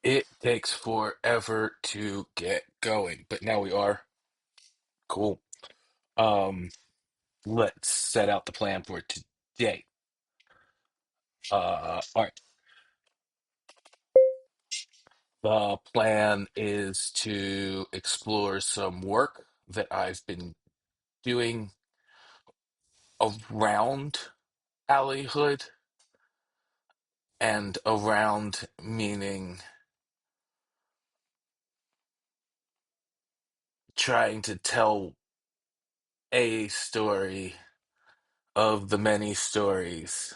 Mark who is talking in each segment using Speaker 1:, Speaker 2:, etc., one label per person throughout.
Speaker 1: It takes forever to get going, but now we are. Cool. Um, let's set out the plan for today. All right. The plan is to explore some work that I've been doing around allyhood, and around meaning trying to tell a story of the many stories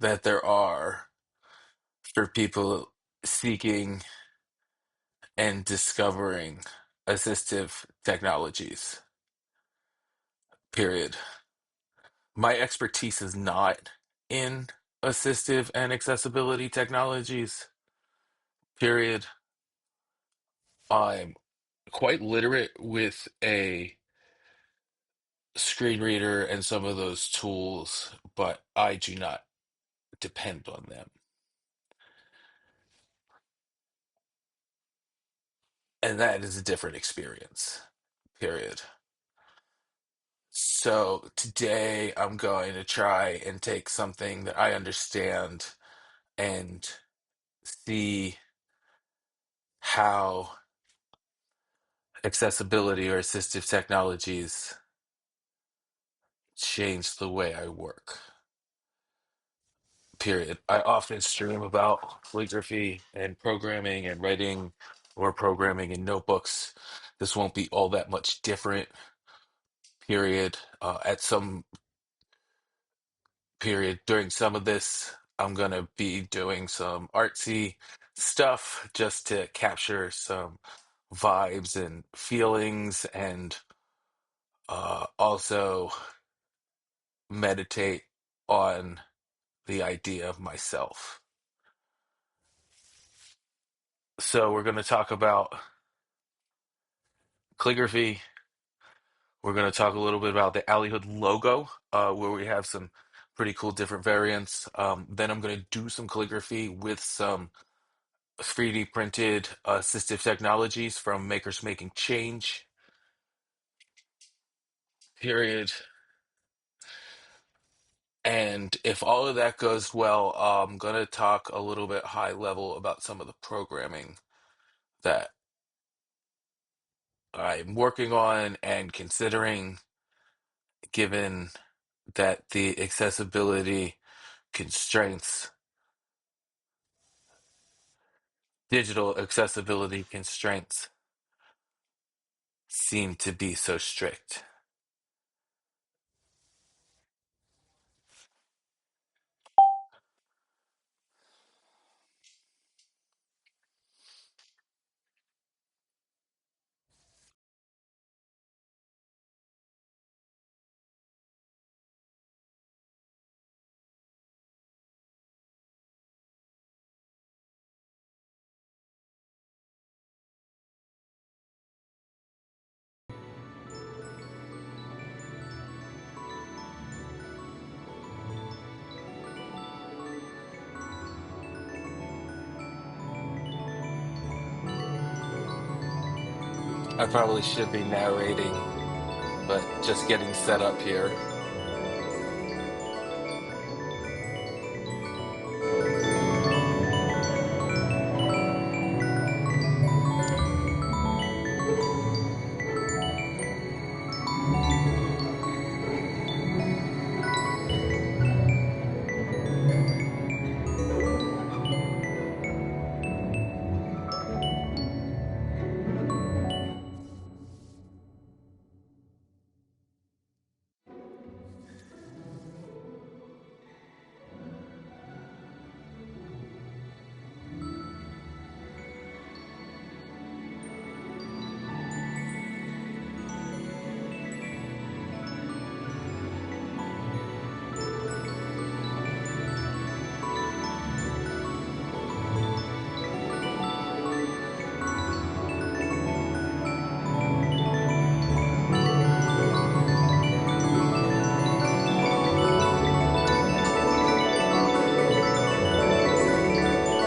Speaker 1: that there are for people seeking and discovering assistive technologies, period. My expertise is not in assistive and accessibility technologies, period. I'm quite literate with a screen reader and some of those tools, but I do not depend on them. And that is a different experience, period. So today I'm going to try and take something that I understand and see how accessibility or assistive technologies change the way I work. Period. I often stream about calligraphy and programming and writing or programming in notebooks. This won't be all that much different, period. At some period during some of this, I'm going to be doing some artsy stuff just to capture some vibes and feelings and also meditate on the idea of myself. So we're going to talk about calligraphy. We're going to talk a little bit about the Allyhood logo, where we have some pretty cool different variants. Then I'm going to do some calligraphy with some 3D printed assistive technologies from Makers Making Change, period. And if all of that goes well, I'm going to talk a little bit high level about some of the programming that I'm working on and considering, given that the accessibility constraints, digital accessibility constraints, seem to be so strict. I probably should be narrating, but just getting set up here.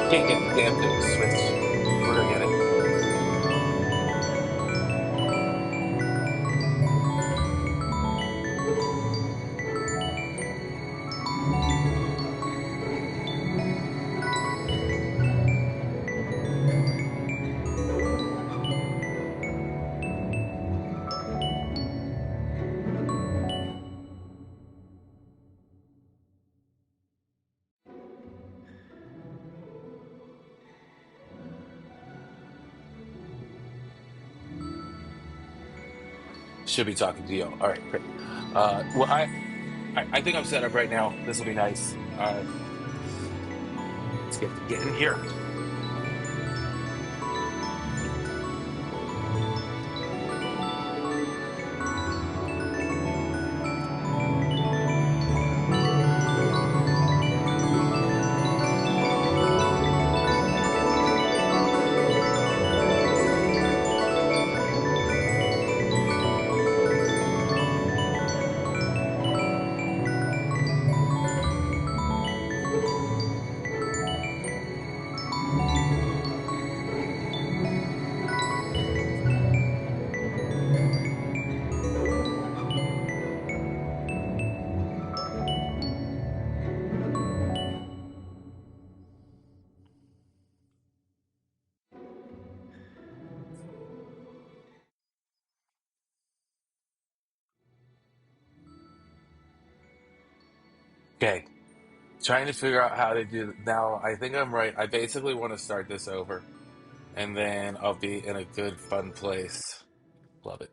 Speaker 1: Can't get the damn thing to switch. we're gonna get it. Should be talking to you. All right, great. Well, I think I'm set up right now. This will be nice. Let's get in here. Okay, trying to figure out how to do now. I think I'm right. I basically want to start this over, and then I'll be in a good, fun place. Love it.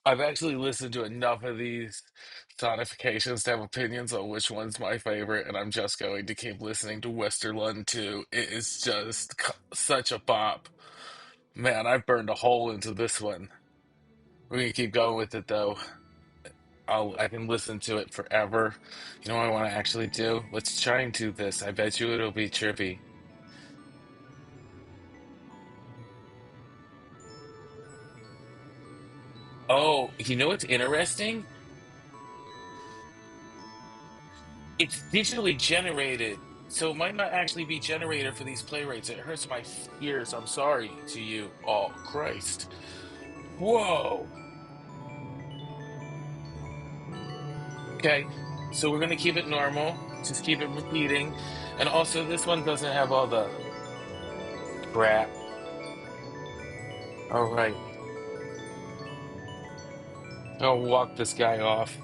Speaker 1: I've actually listened to enough of these sonifications to have opinions on which one's my favorite, and I'm just going to keep listening to Westerlund too. It is just such a bop. Man, I've burned a hole into this one. We're gonna keep going with it though. I can listen to it forever. You know what I want to actually do? Let's try and do this. I bet you it'll be trippy. Oh, you know what's interesting? It's digitally generated, so it might not actually be generated for these playwrights. It hurts my ears. I'm sorry to you. Oh, Christ. Whoa. Okay, so we're gonna keep it normal. Just keep it repeating. And also, this one doesn't have all the crap. All right, I'll walk this guy off.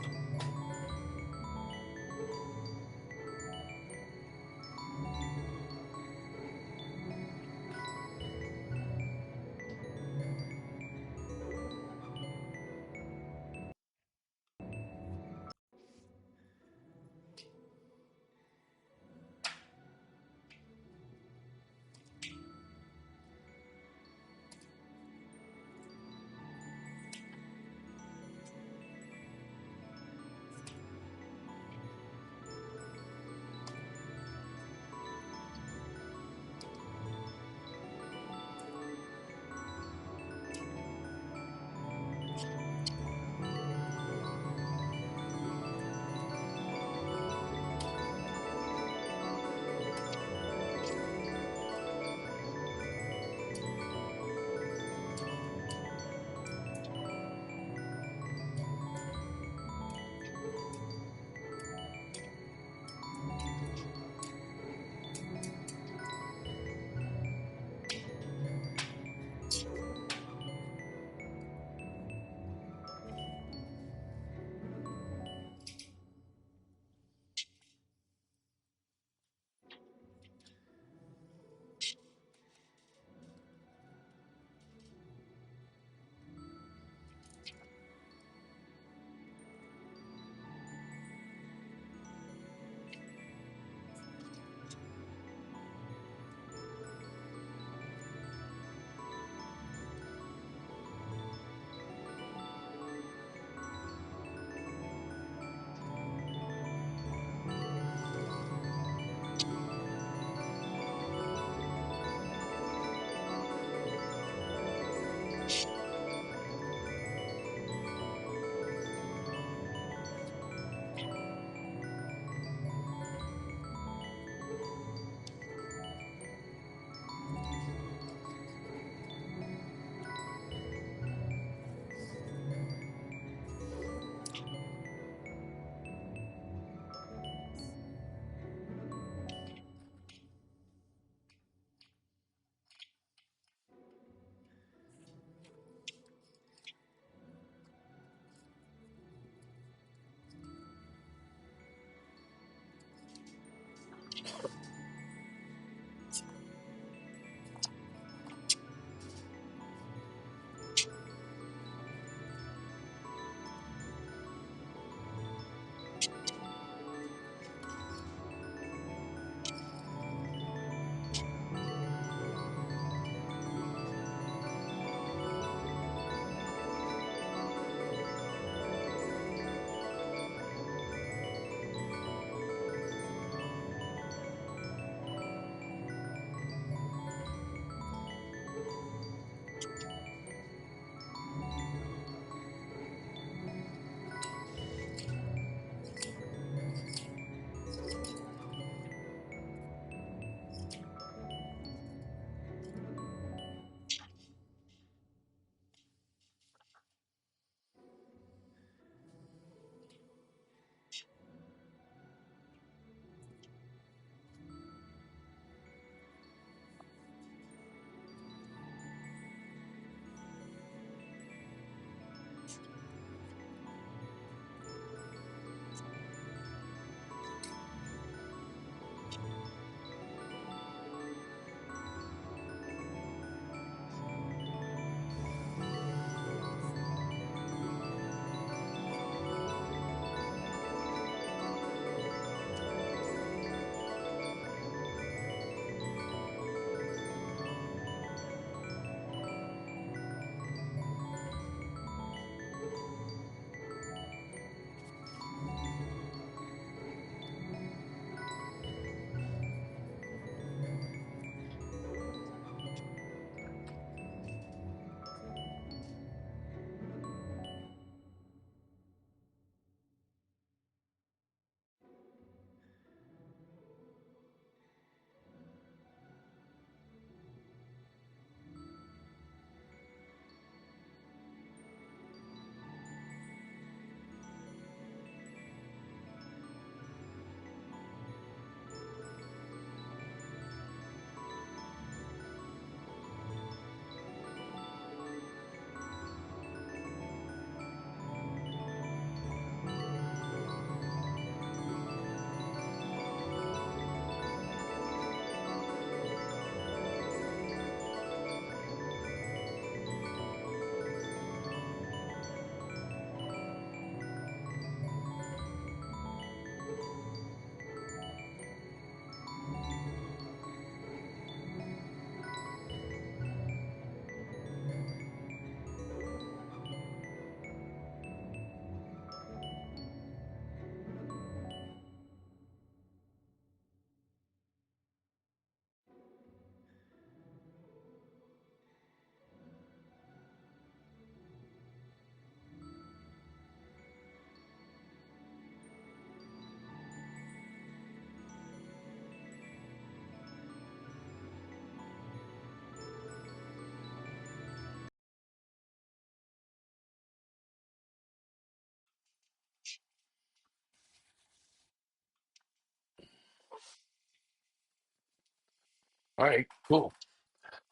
Speaker 1: All right, cool.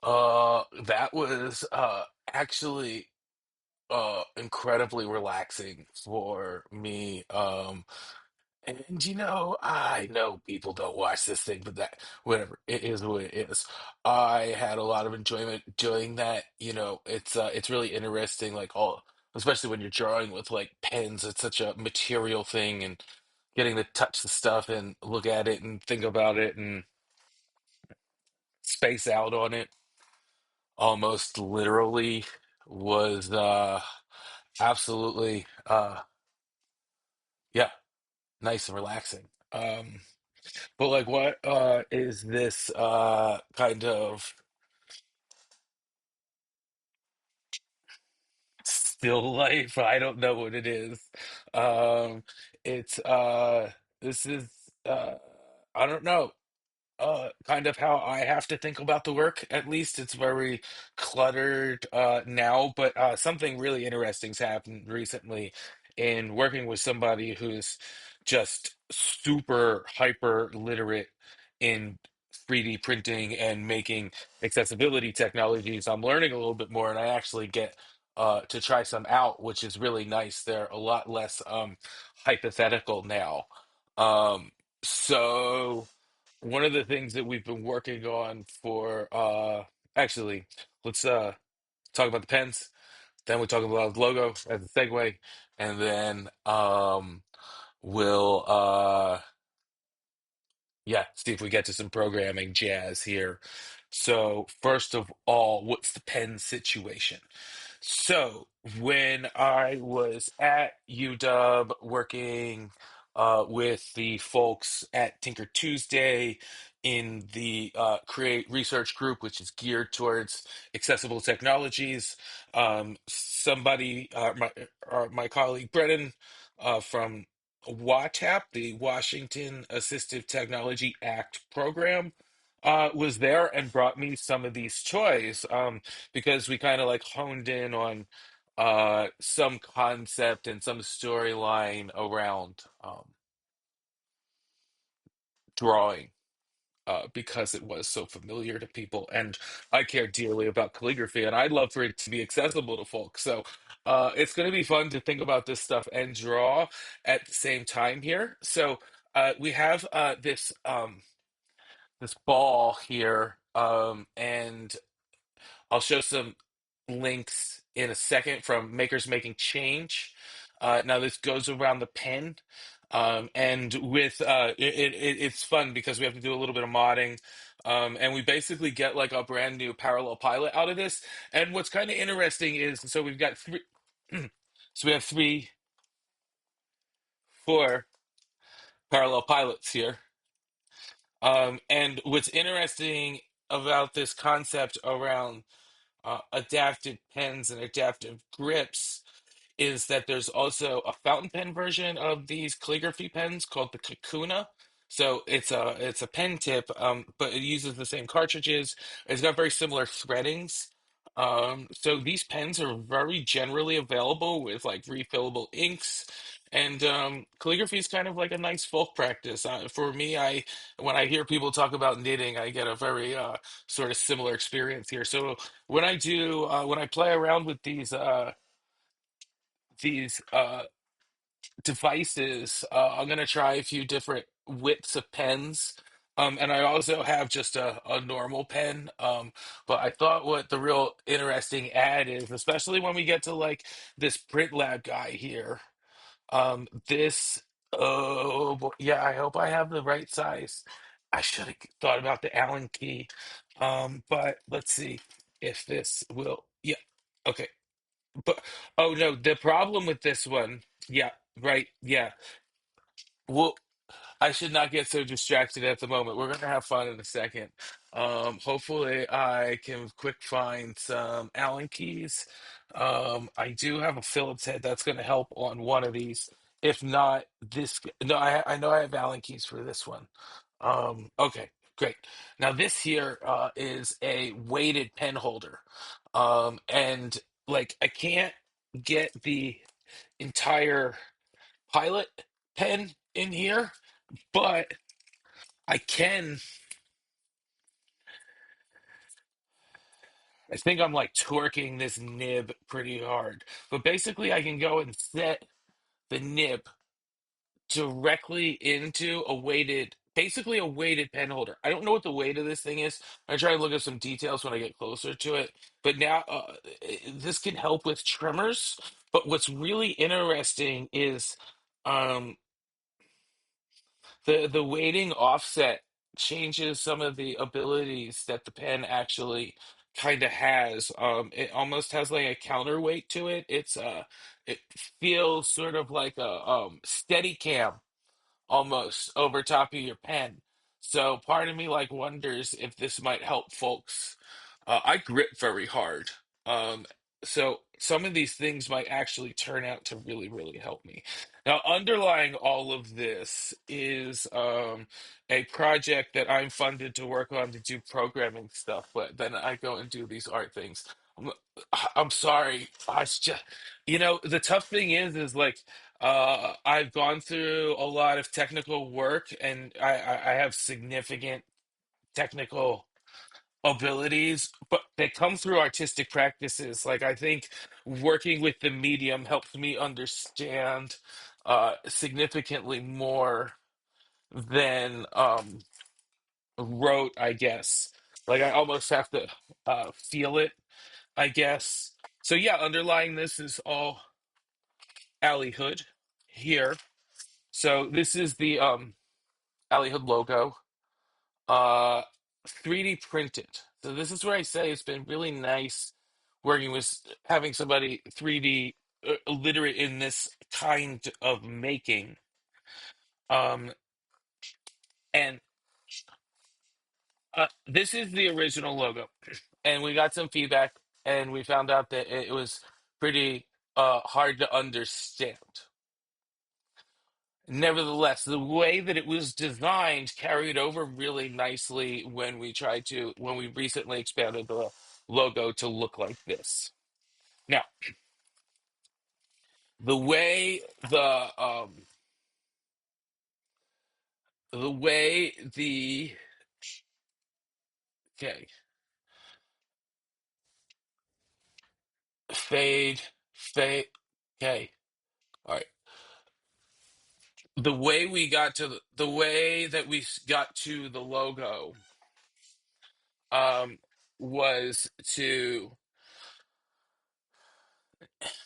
Speaker 1: That was actually incredibly relaxing for me. And I know people don't watch this thing, but that whatever, it is what it is. I had a lot of enjoyment doing that. It's really interesting, like all, especially when you're drawing with like pens. It's such a material thing, and getting to touch the stuff and look at it and think about it and space out on it almost literally was absolutely yeah, nice and relaxing. But like what is this kind of still life? I don't know what it is. It's this is I don't know. Kind of how I have to think about the work. At least it's very cluttered now, but something really interesting's happened recently in working with somebody who's just super hyper literate in 3D printing and making accessibility technologies. I'm learning a little bit more, and I actually get to try some out, which is really nice. They're a lot less hypothetical now. So one of the things that we've been working on for actually, let's talk about the pens, then we'll talk about the logo as a segue, and then we'll yeah, see if we get to some programming jazz here. So, first of all, what's the pen situation? So, when I was at UW working with the folks at Tinker Tuesday in the Create Research Group, which is geared towards accessible technologies, my colleague Brennan from WATAP, the Washington Assistive Technology Act program, was there and brought me some of these toys because we kind of like honed in on some concept and some storyline around drawing. Because it was so familiar to people, and I care dearly about calligraphy, and I'd love for it to be accessible to folks. So it's going to be fun to think about this stuff and draw at the same time here. So we have this ball here, and I'll show some links in a second from Makers Making Change. Now this goes around the pen, and with it's fun because we have to do a little bit of modding, and we basically get like a brand new parallel pilot out of this. And what's kind of interesting is so we've got three, so we have three, four parallel pilots here. And what's interesting about this concept around adaptive pens and adaptive grips is that there's also a fountain pen version of these calligraphy pens called the Kakuna. So it's a pen tip, but it uses the same cartridges. It's got very similar threadings. So these pens are very generally available with like refillable inks, and calligraphy is kind of like a nice folk practice. For me, I when I hear people talk about knitting, I get a very sort of similar experience here. So when I play around with these devices, I'm gonna try a few different widths of pens. And I also have just a normal pen. But I thought what the real interesting add is, especially when we get to like this print lab guy here. This oh boy, yeah, I hope I have the right size. I should have thought about the Allen key. But let's see if this will. Yeah, okay. But oh no, the problem with this one, yeah, right, yeah. Well, I should not get so distracted at the moment. We're gonna have fun in a second. Hopefully I can quick find some Allen keys. I do have a Phillips head that's gonna help on one of these. If not, this no, I know I have Allen keys for this one. Okay, great. Now this here is a weighted pen holder. And like I can't get the entire pilot pen in here, but I can I think I'm like torquing this nib pretty hard. But basically, I can go and set the nib directly into a weighted, basically a weighted pen holder. I don't know what the weight of this thing is. I try to look at some details when I get closer to it. But now this can help with tremors. But what's really interesting is um, the weighting offset changes some of the abilities that the pen actually kind of has. It almost has like a counterweight to it. It feels sort of like a steady cam almost over top of your pen. So part of me like wonders if this might help folks. I grip very hard. Um, so some of these things might actually turn out to really, really help me. Now, underlying all of this is a project that I'm funded to work on to do programming stuff, but then I go and do these art things. I'm, I'm sorry. It's just, the tough thing is like, I've gone through a lot of technical work, and I have significant technical abilities, but they come through artistic practices. Like I think working with the medium helps me understand significantly more than wrote, I guess. Like I almost have to feel it, I guess. So yeah, underlying this is all Alley Hood here. So this is the Alley Hood logo. Uh 3D printed. So this is where I say it's been really nice working with having somebody 3D literate in this kind of making. Um and This is the original logo. And we got some feedback and we found out that it was pretty hard to understand. Nevertheless, the way that it was designed carried over really nicely when we recently expanded the logo to look like this. Now, the way the way the okay, fade, okay, all right. The way that we got to the logo um was to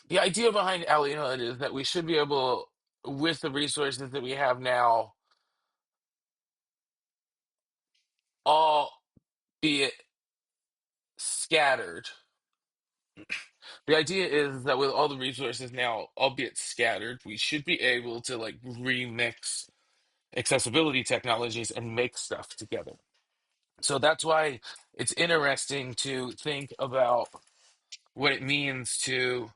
Speaker 1: the idea behind Alien is that we should be able, with the resources that we have now, albeit scattered. The idea is that with all the resources now, albeit scattered, we should be able to like remix accessibility technologies and make stuff together. So that's why it's interesting to think about what it means to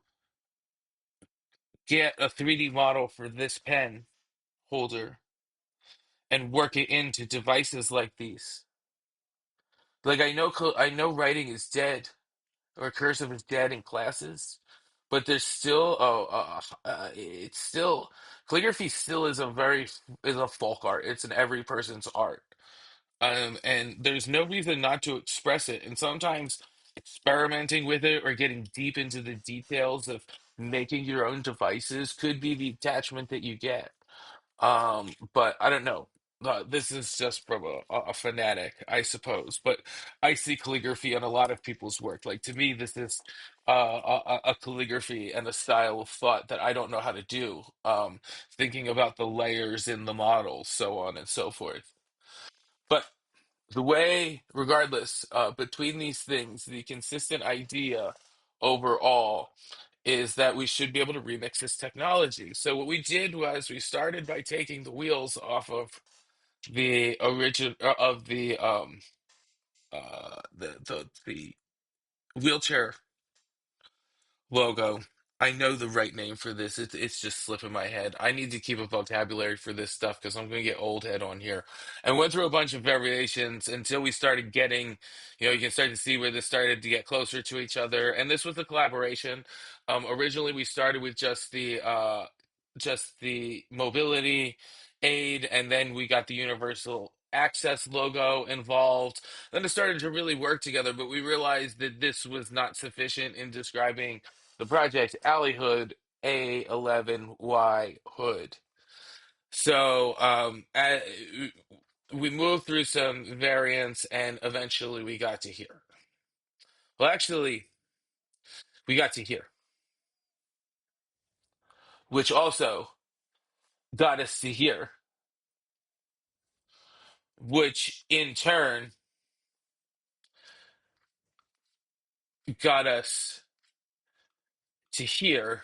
Speaker 1: get a 3D model for this pen holder and work it into devices like these. Like I know writing is dead or cursive is dead in classes, but there's still it's still calligraphy still is a folk art. It's an every person's art. And there's no reason not to express it. And sometimes experimenting with it or getting deep into the details of making your own devices could be the attachment that you get. But I don't know. This is just from a fanatic, I suppose. But I see calligraphy in a lot of people's work. Like to me, this is a calligraphy and a style of thought that I don't know how to do. Thinking about the layers in the model, so on and so forth. But the way, regardless, between these things, the consistent idea overall is that we should be able to remix this technology. So what we did was we started by taking the wheels off of the origin of the wheelchair logo. I know the right name for this. It's just slipping my head. I need to keep a vocabulary for this stuff because I'm going to get old head on here. And went through a bunch of variations until we started getting, you can start to see where this started to get closer to each other. And this was a collaboration. Originally, we started with just the mobility aid, and then we got the universal access logo involved. Then it started to really work together, but we realized that this was not sufficient in describing the project Alley Hood A11Y Hood. So we moved through some variants and eventually we got to here. Well, actually, we got to here, which also got us to here, which in turn got us to here,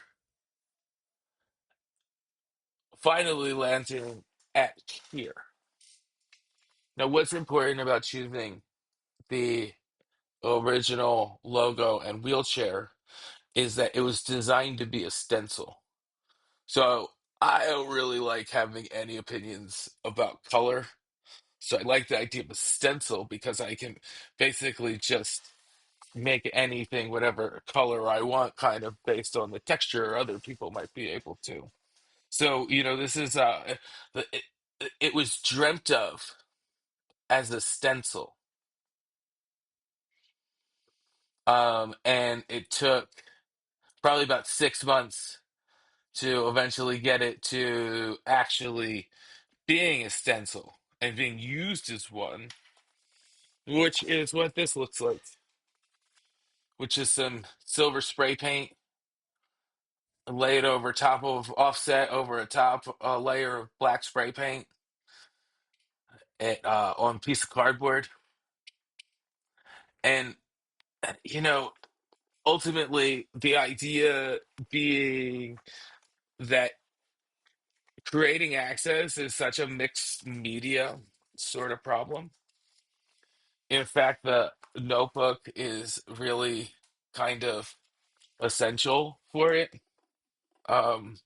Speaker 1: finally landing at here. Now, what's important about choosing the original logo and wheelchair is that it was designed to be a stencil. So I don't really like having any opinions about color. So I like the idea of a stencil because I can basically just make anything whatever color I want, kind of based on the texture other people might be able to. So, this is it was dreamt of as a stencil. And it took probably about 6 months to eventually get it to actually being a stencil and being used as one, which is what this looks like, which is some silver spray paint laid over top of offset over a top layer of black spray paint on a piece of cardboard. And, you know, ultimately, the idea being that creating access is such a mixed media sort of problem. In fact, the notebook is really kind of essential for it. Um,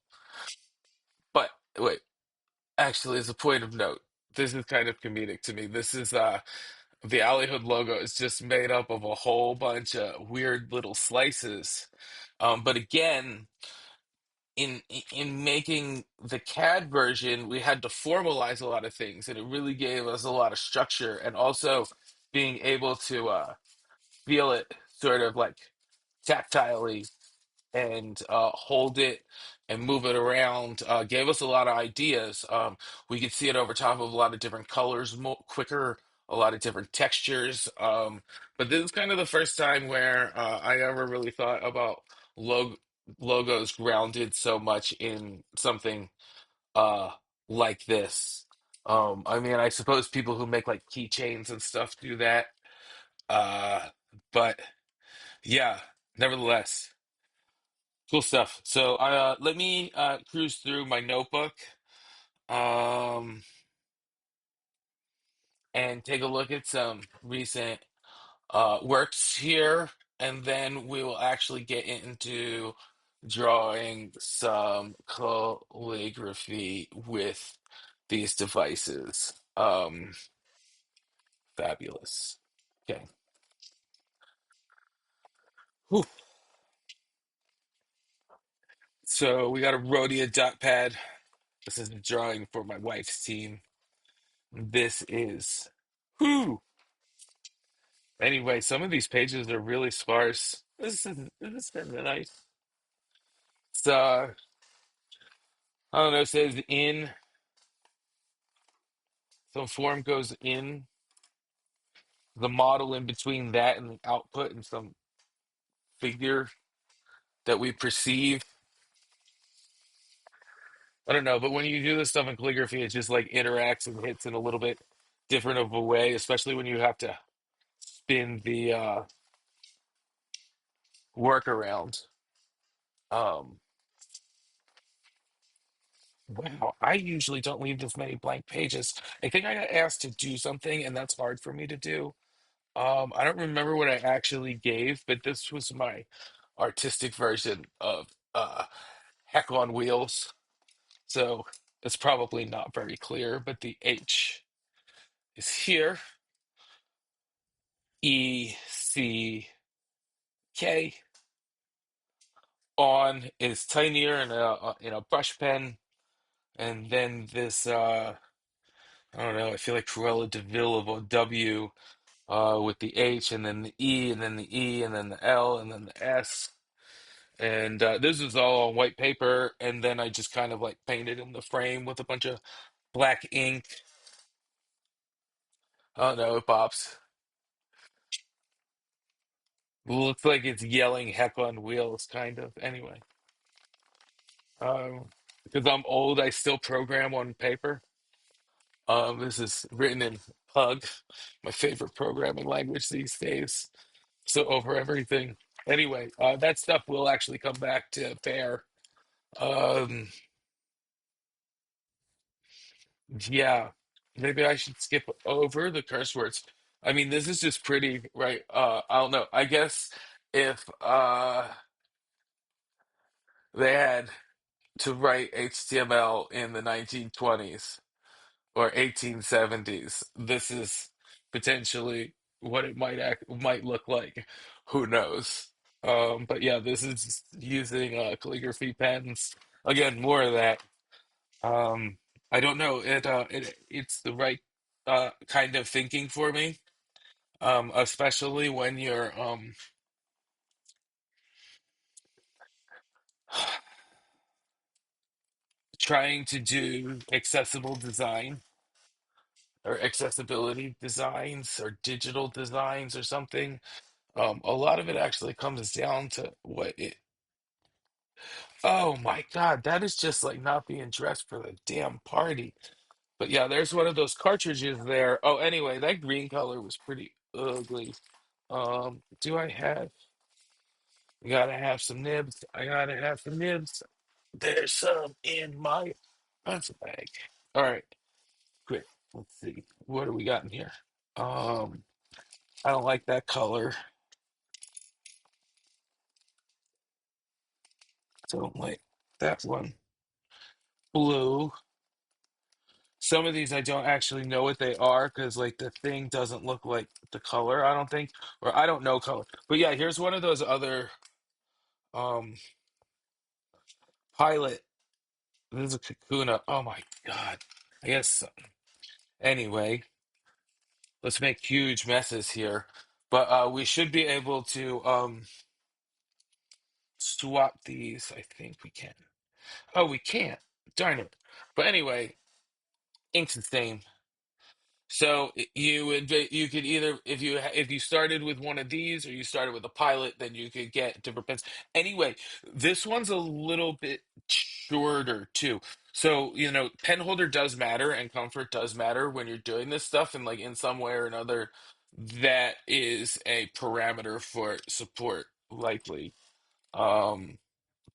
Speaker 1: but wait, actually, as a point of note, this is kind of comedic to me. This is the Allyhood logo is just made up of a whole bunch of weird little slices. But again, in making the CAD version, we had to formalize a lot of things, and it really gave us a lot of structure, and also being able to feel it sort of like tactilely and hold it and move it around gave us a lot of ideas. We could see it over top of a lot of different colors more quicker, a lot of different textures. But this is kind of the first time where I ever really thought about log logos grounded so much in something uh, like this. I mean, I suppose people who make like keychains and stuff do that. But yeah, nevertheless. Cool stuff. So let me cruise through my notebook um, and take a look at some recent works here, and then we will actually get into drawing some calligraphy with these devices. Fabulous. Okay. Whew. So we got a Rhodia dot pad. This is a drawing for my wife's team. This is. Whew. Anyway, some of these pages are really sparse. This is kind of nice. It's I don't know, it says in, some form goes in the model in between that and the output and some figure that we perceive. I don't know, but when you do this stuff in calligraphy, it just like interacts and hits in a little bit different of a way, especially when you have to spin the workaround. Um, wow, I usually don't leave this many blank pages. I think I got asked to do something, and that's hard for me to do. I don't remember what I actually gave, but this was my artistic version of Heck on Wheels. So it's probably not very clear, but the H is here. ECK on is tinier in a brush pen, and then this I don't know. I feel like Cruella de Vil of a W with the H and then the E and then the E and then the L and then the S. And this is all on white paper, and then I just kind of like painted in the frame with a bunch of black ink. Oh no, it pops. Looks like it's yelling heck on wheels, kind of. Anyway, because I'm old, I still program on paper. This is written in Pug, my favorite programming language these days. So over everything. Anyway, that stuff will actually come back to bear. Um, yeah, maybe I should skip over the curse words. I mean, this is just pretty, right? I don't know. I guess if they had to write HTML in the 1920s or 1870s, this is potentially what it might look like. Who knows? But yeah, this is using calligraphy pens. Again, more of that. Um, I don't know. It's the right kind of thinking for me. Especially when you're trying to do accessible design or accessibility designs or digital designs or something. A lot of it actually comes down to what it. Oh my God, that is just like not being dressed for the damn party. But yeah, there's one of those cartridges there. Oh, anyway, that green color was pretty ugly. Do I have? I gotta have some nibs. I gotta have some nibs. There's some in my pencil bag. All right, quick. Let's see. What do we got in here? Um, I don't like that color. Don't like that one. Blue. Some of these I don't actually know what they are because like the thing doesn't look like the color, I don't think. Or I don't know color. But yeah, here's one of those other um pilot. This is a Kakuna. Oh my God. I guess anyway, let's make huge messes here. But we should be able to swap these. I think we can. Oh, we can't. Darn it. But anyway, ink's the same. So you could either if you started with one of these or you started with a pilot, then you could get different pens. Anyway, this one's a little bit shorter too. So, pen holder does matter and comfort does matter when you're doing this stuff, and like in some way or another, that is a parameter for support, likely. Um,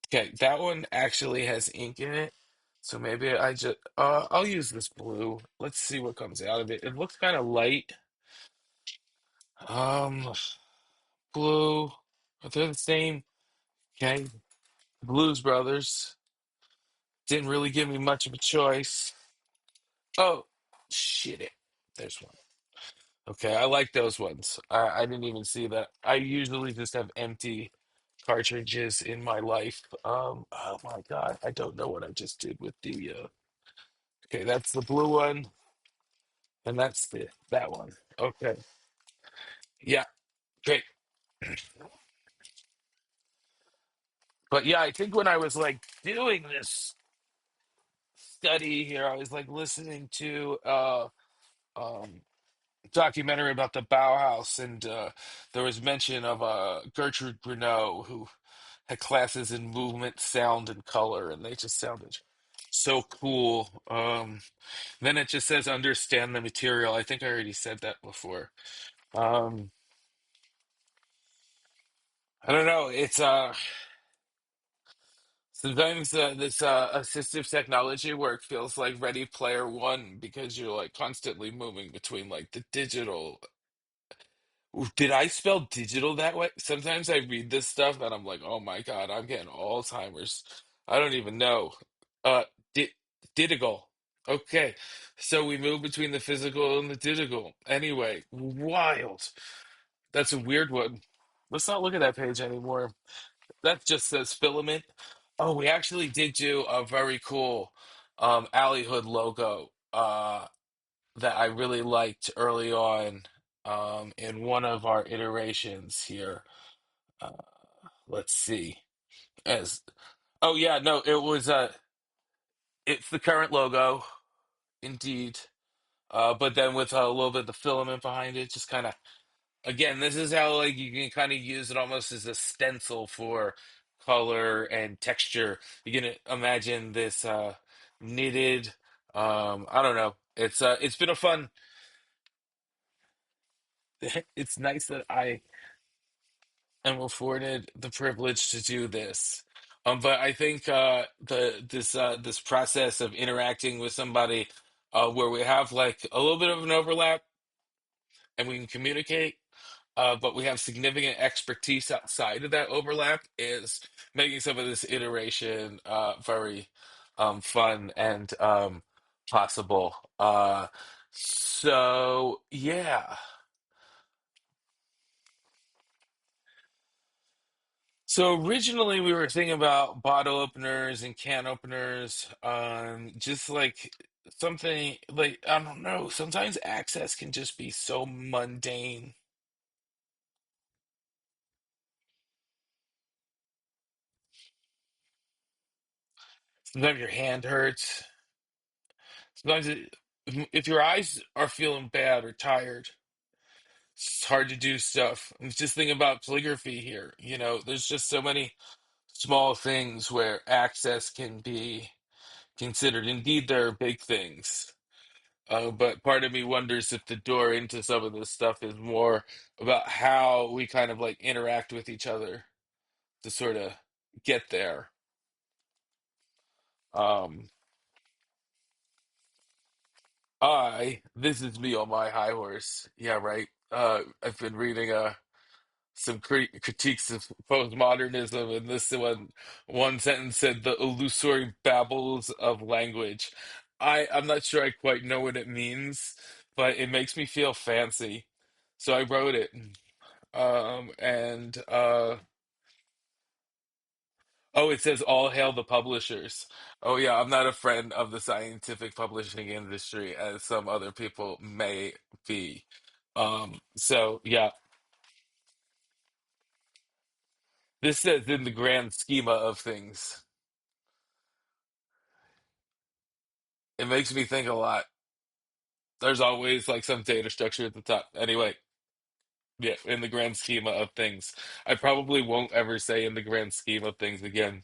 Speaker 1: okay, that one actually has ink in it. So maybe I'll use this blue. Let's see what comes out of it. It looks kind of light. Um, Blue. Are they the same? Okay. Blues Brothers didn't really give me much of a choice. Oh, shit it. There's one. Okay, I like those ones. I didn't even see that. I usually just have empty cartridges in my life. Oh my God, I don't know what I just did with the okay, that's the blue one, and that's the that one. Okay. Yeah, great. But yeah, I think when I was like doing this study here, I was like listening to um documentary about the Bauhaus, and there was mention of Gertrude Bruneau, who had classes in movement, sound, and color, and they just sounded so cool. Then it just says understand the material. I think I already said that before. Um, I don't know. It's sometimes this assistive technology work feels like Ready Player One because you're like constantly moving between like the digital. Ooh, did I spell digital that way? Sometimes I read this stuff and I'm like, oh my God, I'm getting Alzheimer's. I don't even know. Uh, di Digital. Okay, so we move between the physical and the digital. Anyway, wild. That's a weird one. Let's not look at that page anymore. That just says filament. Oh, we actually did do a very cool Alley Hood logo. that I really liked early on in one of our iterations here. Uh, let's see. As oh yeah, no, it's the current logo, indeed. But then with a little bit of the filament behind it, just kind of again, this is how like you can kind of use it almost as a stencil for color and texture. You can imagine this knitted. I don't know. It's been a fun. It's nice that I am afforded the privilege to do this. But I think this process of interacting with somebody where we have like a little bit of an overlap and we can communicate, but we have significant expertise outside of that overlap is making some of this iteration very fun and possible. So yeah. So originally we were thinking about bottle openers and can openers, just like something like I don't know. Sometimes access can just be so mundane. Sometimes your hand hurts. Sometimes if your eyes are feeling bad or tired, it's hard to do stuff. I'm just thinking about calligraphy here. You know, there's just so many small things where access can be considered. Indeed, there are big things. But part of me wonders if the door into some of this stuff is more about how we kind of like interact with each other to sort of get there. Um, this is me on my high horse. Yeah, right. I've been reading some critiques of postmodernism, and this one sentence said the illusory babbles of language. I'm not sure I quite know what it means, but it makes me feel fancy. So I wrote it. And oh, it says all hail the publishers. Oh yeah, I'm not a friend of the scientific publishing industry as some other people may be. So yeah, this says in the grand schema of things. It makes me think a lot. There's always like some data structure at the top. Anyway, yeah, in the grand schema of things. I probably won't ever say in the grand scheme of things again.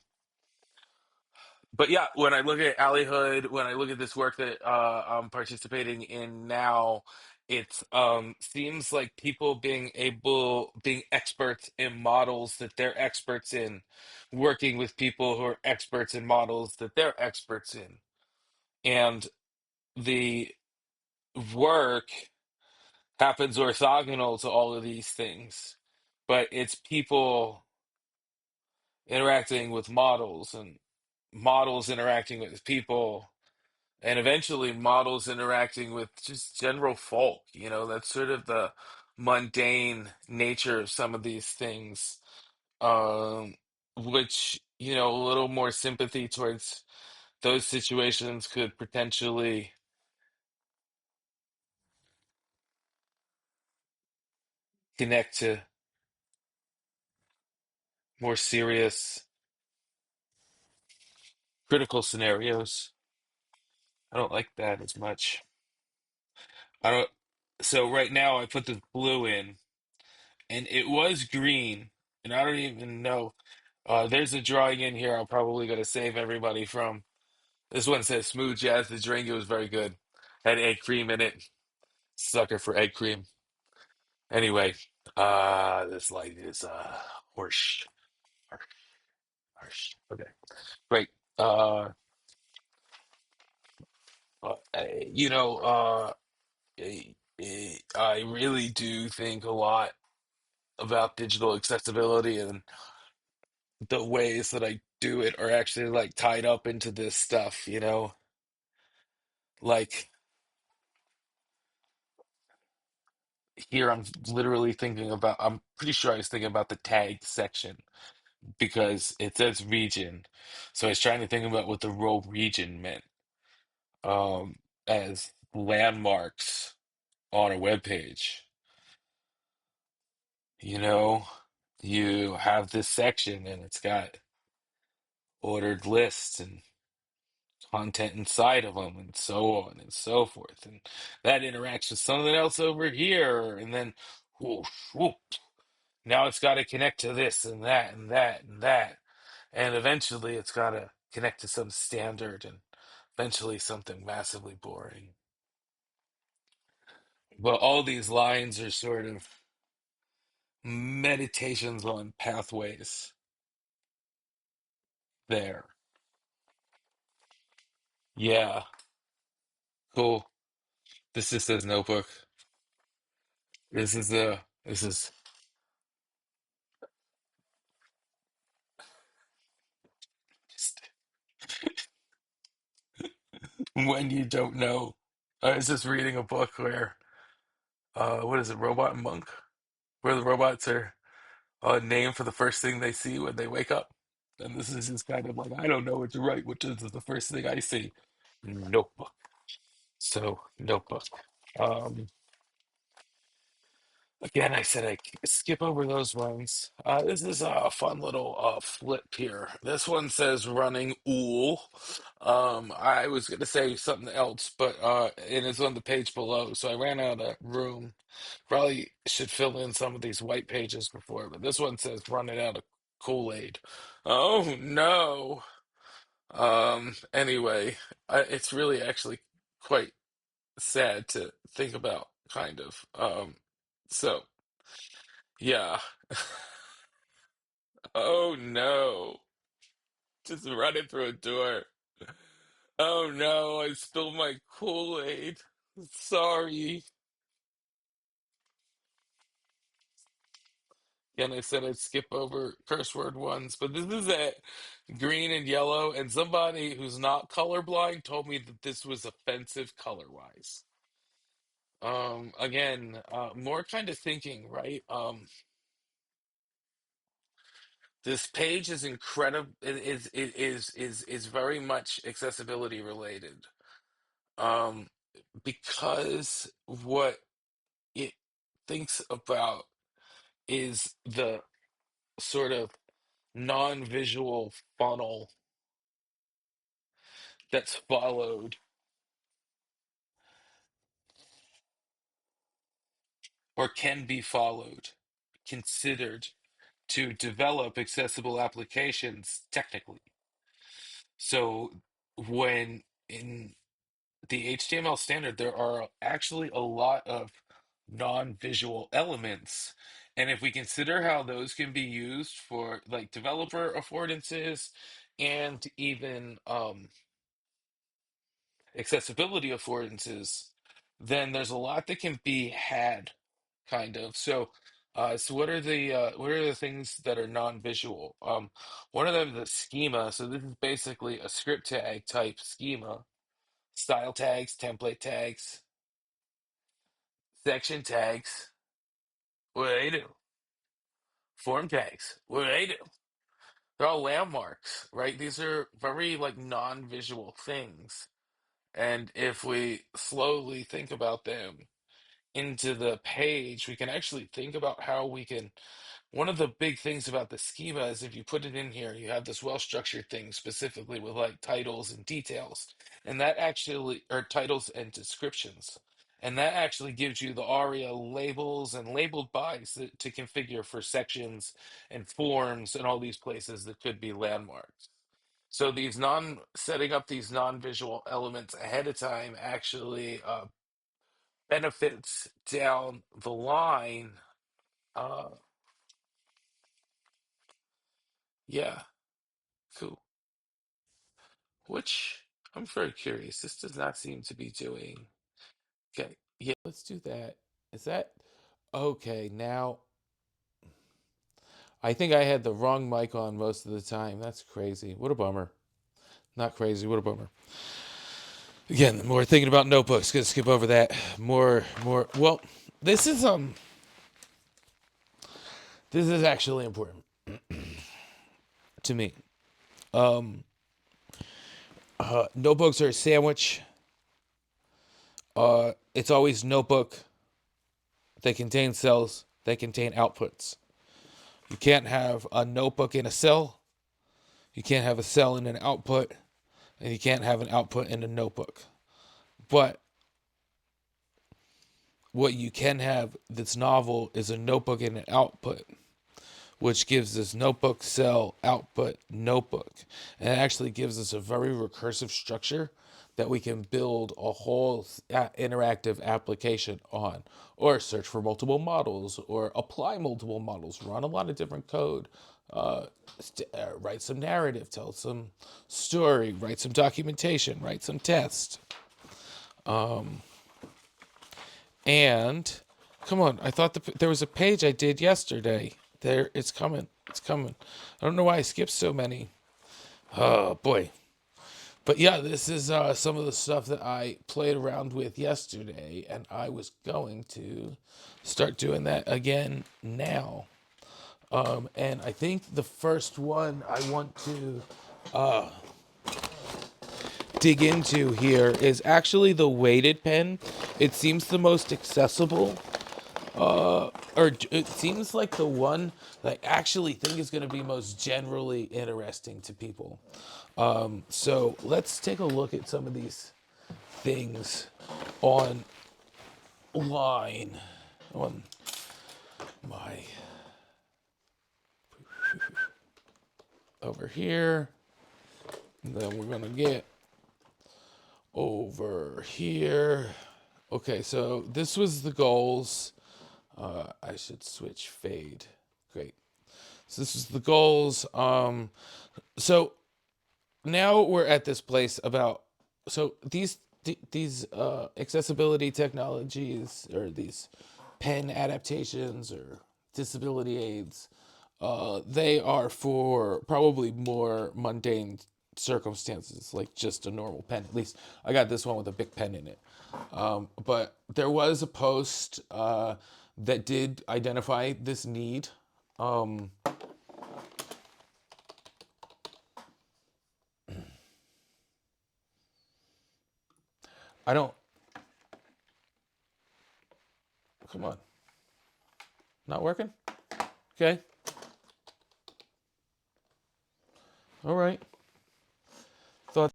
Speaker 1: But yeah, when I look at Allyhood, when I look at this work that I'm participating in now, it seems like people being experts in models that they're experts in, working with people who are experts in models that they're experts in. And the work happens orthogonal to all of these things, but it's people interacting with models and models interacting with people and eventually models interacting with just general folk. You know, that's sort of the mundane nature of some of these things, um, which, you know, a little more sympathy towards those situations could potentially connect to more serious critical scenarios. I don't like that as much. I don't. So right now I put the blue in, and it was green, and I don't even know. There's a drawing in here I'm probably gonna save everybody from. This one says smooth jazz. The drink it was very good. Had egg cream in it. Sucker for egg cream. Anyway, this light is harsh, harsh, harsh. Okay, great. Uh, you know, I really do think a lot about digital accessibility and the ways that I do it are actually like tied up into this stuff, you know? Like here I'm literally thinking about I'm pretty sure I was thinking about the tag section because it says region. So I was trying to think about what the role region meant. Um as landmarks on a web page. You know, you have this section and it's got ordered lists and content inside of them and so on and so forth. And that interacts with something else over here. And then whoosh, whoop, now it's got to connect to this and that and that and that. And eventually it's got to connect to some standard and eventually something massively boring. But all these lines are sort of meditations on pathways there. Yeah, cool. This is his notebook. This is just when you don't know. I was just reading a book where what is it, Robot and Monk? Where the robots are named for the first thing they see when they wake up. And this is just kind of like, I don't know what to write, which is the first thing I see. Notebook. So, notebook. Um, Again, I said I skip over those ones. This is a fun little flip here. This one says running ool. I was going to say something else, but it is on the page below, so I ran out of room. Probably should fill in some of these white pages before, but this one says running out of Kool-Aid. Oh no. Anyway, it's really actually quite sad to think about, kind of. So. Yeah. Oh no. Just running through a door. Oh no, I spilled my Kool-Aid. Sorry. And I said I'd skip over curse word ones, but this is at green and yellow, and somebody who's not colorblind told me that this was offensive color-wise. Again, more kind of thinking, right? This page is incredible. It is very much accessibility related. Um, because what it thinks about is the sort of non-visual funnel that's followed or can be followed, considered to develop accessible applications technically. So when in the HTML standard, there are actually a lot of non-visual elements. And if we consider how those can be used for like developer affordances and even accessibility affordances, then there's a lot that can be had, kind of. So what are the things that are non-visual? One of them is the schema. So this is basically a script tag type schema, style tags, template tags, section tags. What do they do? Form tags. What do they do? They're all landmarks, right? These are very like non-visual things. And if we slowly think about them into the page, we can actually think about how we can. One of the big things about the schema is if you put it in here, you have this well-structured thing specifically with like titles and details, and that actually, or titles and descriptions, and that actually gives you the ARIA labels and labeled bys to configure for sections and forms and all these places that could be landmarks. So setting up these non-visual elements ahead of time actually benefits down the line. Uh, yeah, cool. Which I'm very curious. This does not seem to be doing. Okay, yeah, let's do that. Is that okay? Now, I think I had the wrong mic on most of the time. That's crazy. What a bummer. Not crazy. What a bummer. Again, more thinking about notebooks. Gonna skip over that. More. Well, this is this is actually important to me. Notebooks are a sandwich
Speaker 2: It's always notebook. They contain cells. They contain outputs. You can't have a notebook in a cell. You can't have a cell in an output. And you can't have an output in a notebook. But what you can have that's novel is a notebook and an output, which gives this notebook cell output notebook. And it actually gives us a very recursive structure that we can build a whole interactive application on, or search for multiple models, or apply multiple models, run a lot of different code, write some narrative, tell some story, write some documentation, write some tests. And come on, I thought there was a page I did yesterday. There, it's coming. It's coming. I don't know why I skipped so many. Oh boy. But yeah, this is some of the stuff that I played around with yesterday, and I was going to start doing that again now. And I think the first one I want to dig into here is actually the weighted pen. It seems the most accessible, or it seems like the one that I actually think is going to be most generally interesting to people. So let's take a look at some of these things online on my over here. And then we're going to get over here. Okay, so this was the goals. I should switch fade. Great. So this is the goals. So now we're at this place about, so these accessibility technologies, or these pen adaptations or disability aids, they are for probably more mundane circumstances, like just a normal pen. At least I got this one with a big pen in it. But there was a post that did identify this need. Um, I don't, come on, not working? Okay, all right. Thought,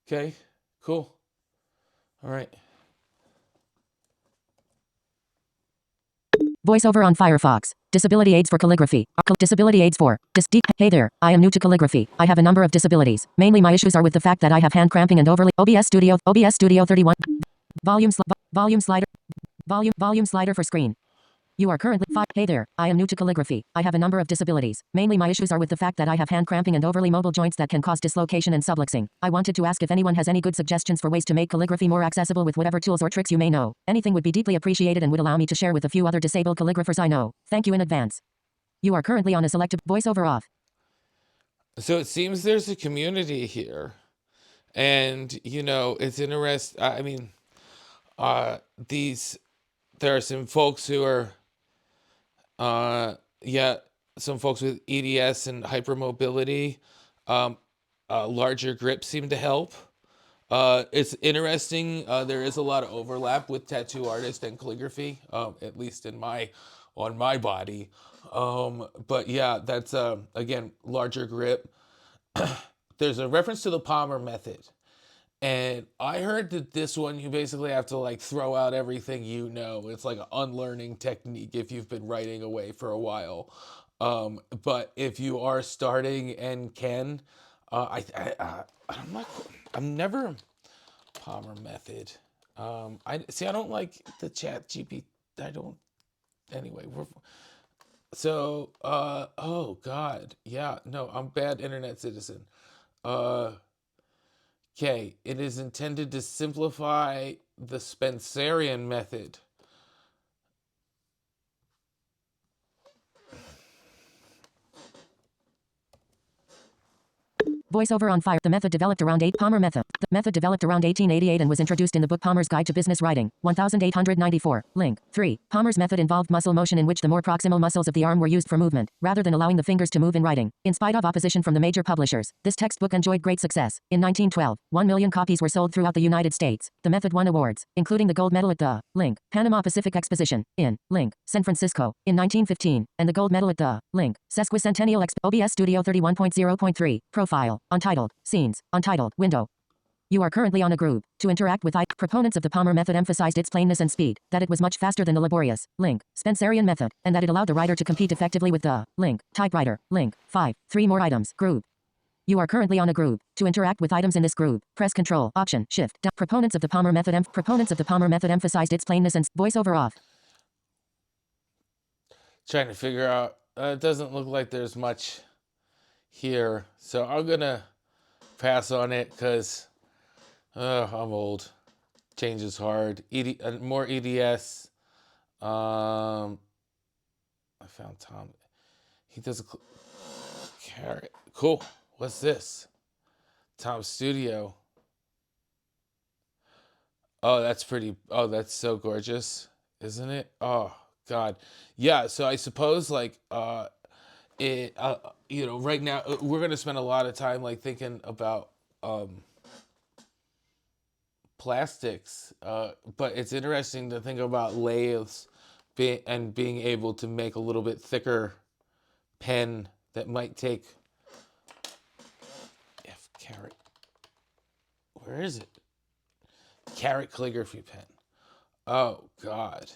Speaker 2: okay, cool, all right.
Speaker 3: Voiceover on Firefox. Disability aids for calligraphy. Disability aids for. Hey there, I am new to calligraphy. I have a number of disabilities. Mainly my issues are with the fact that I have hand cramping and overly. OBS Studio 31. Volume slider. Volume slider for screen. You are currently Hey there, I am new to calligraphy. I have a number of disabilities. Mainly my issues are with the fact that I have hand cramping and overly mobile joints that can cause dislocation and subluxing. I wanted to ask if anyone has any good suggestions for ways to make calligraphy more accessible with whatever tools or tricks you may know. Anything would be deeply appreciated and would allow me to share with a few other disabled calligraphers I know. Thank you in advance. You are currently on a selective voiceover off.
Speaker 2: So it seems there's a community here, and it's interesting. I mean, these there are some folks who are, yeah, some folks with EDS and hypermobility. Um, Larger grips seem to help. It's interesting. There is a lot of overlap with tattoo artist and calligraphy, at least on my body. But yeah, that's again larger grip. There's a reference to the Palmer method, and I heard that this one you basically have to like throw out everything you know. It's like an unlearning technique if you've been writing away for a while. But if you are starting and can, I'm not. I'm never Palmer method. I see. I don't like the Chat GP. I don't. Anyway, so. Oh God. Yeah. No, I'm bad internet citizen. Uh. Okay. It is intended to simplify the Spencerian method.
Speaker 3: Voiceover on fire. The method developed around Palmer method. The method developed around 1888 and was introduced in the book Palmer's Guide to Business Writing, 1894. Link. 3. Palmer's method involved muscle motion in which the more proximal muscles of the arm were used for movement, rather than allowing the fingers to move in writing. In spite of opposition from the major publishers, this textbook enjoyed great success. In 1912, 1 million copies were sold throughout the United States. The method won awards, including the gold medal at the Link. Panama Pacific Exposition, in Link. San Francisco, in 1915, and the gold medal at the Link. Sesquicentennial OBS Studio 31.0.3. Profile. Untitled. Scenes. Untitled. Window. You are currently on a group. To interact with proponents of the Palmer method emphasized its plainness and speed, that it was much faster than the laborious Link. Spencerian method, and that it allowed the writer to compete effectively with the Link. Typewriter. Link. 5. 3 more items. Group. You are currently on a group. To interact with items in this group, press Control, Option, Shift. Proponents of the Palmer method emphasized its plainness and voiceover off.
Speaker 2: Trying to figure out. It doesn't look like there's much here, so I'm gonna pass on it because I'm old. Change is hard. More EDS. I found Tom. He does a carrot. Cool. What's this? Tom's Studio. Oh, that's pretty. Oh, that's so gorgeous, isn't it? Oh God. Yeah. So I suppose like right now we're gonna spend a lot of time like thinking about plastics, but it's interesting to think about lathes and being able to make a little bit thicker pen that might take carrot. Where is it? Carrot calligraphy pen. Oh God,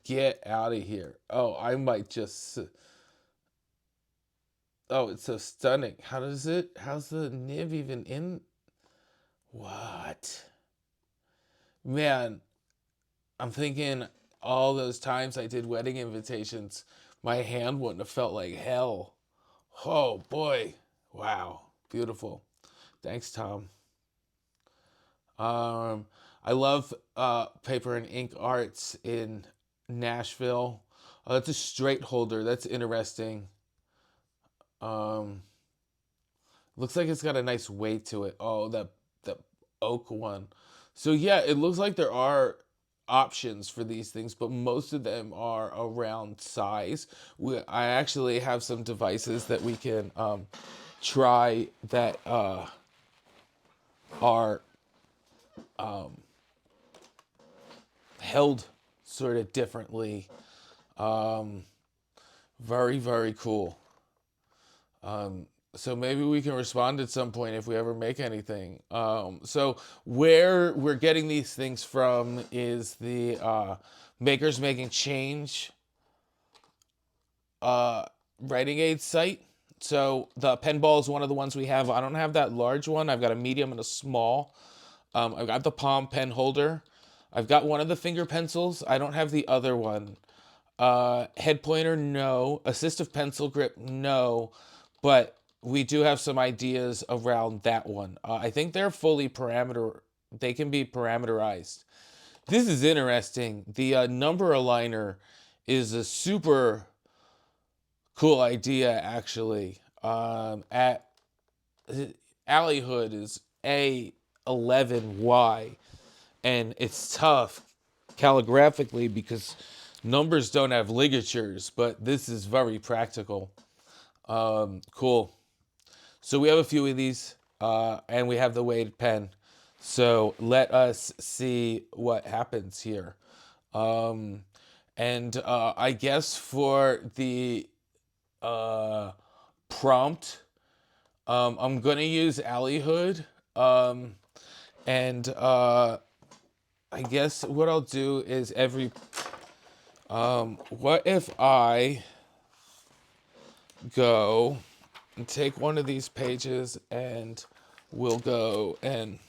Speaker 2: get out of here. Oh, I might just. Oh, it's so stunning. How's the nib even in? What? Man, I'm thinking all those times I did wedding invitations, my hand wouldn't have felt like hell. Oh boy. Wow. Beautiful. Thanks, Tom. I love paper and ink arts in Nashville. That's a straight holder. That's interesting. Looks like it's got a nice weight to it. Oh, that oak one. So yeah, it looks like there are options for these things, but most of them are around size. I actually have some devices that we can try that are held sort of differently. Very, very cool. So maybe we can respond at some point if we ever make anything. So where we're getting these things from is the Makers Making Change writing aid site. So the pen ball is one of the ones we have. I don't have that large one. I've got a medium and a small. I've got the palm pen holder. I've got one of the finger pencils. I don't have the other one. Head pointer, no. Assistive pencil grip, no. But we do have some ideas around that one. I think they're fully they can be parameterized. This is interesting. The number aligner is a super cool idea, actually. At Alleyhood is A11Y, and it's tough calligraphically because numbers don't have ligatures, but this is very practical. Cool. So we have a few of these, and we have the weighted pen. So let us see what happens here. I guess for the prompt, I'm going to use Alleyhood. I guess what I'll do is what if I go and take one of these pages and we'll go and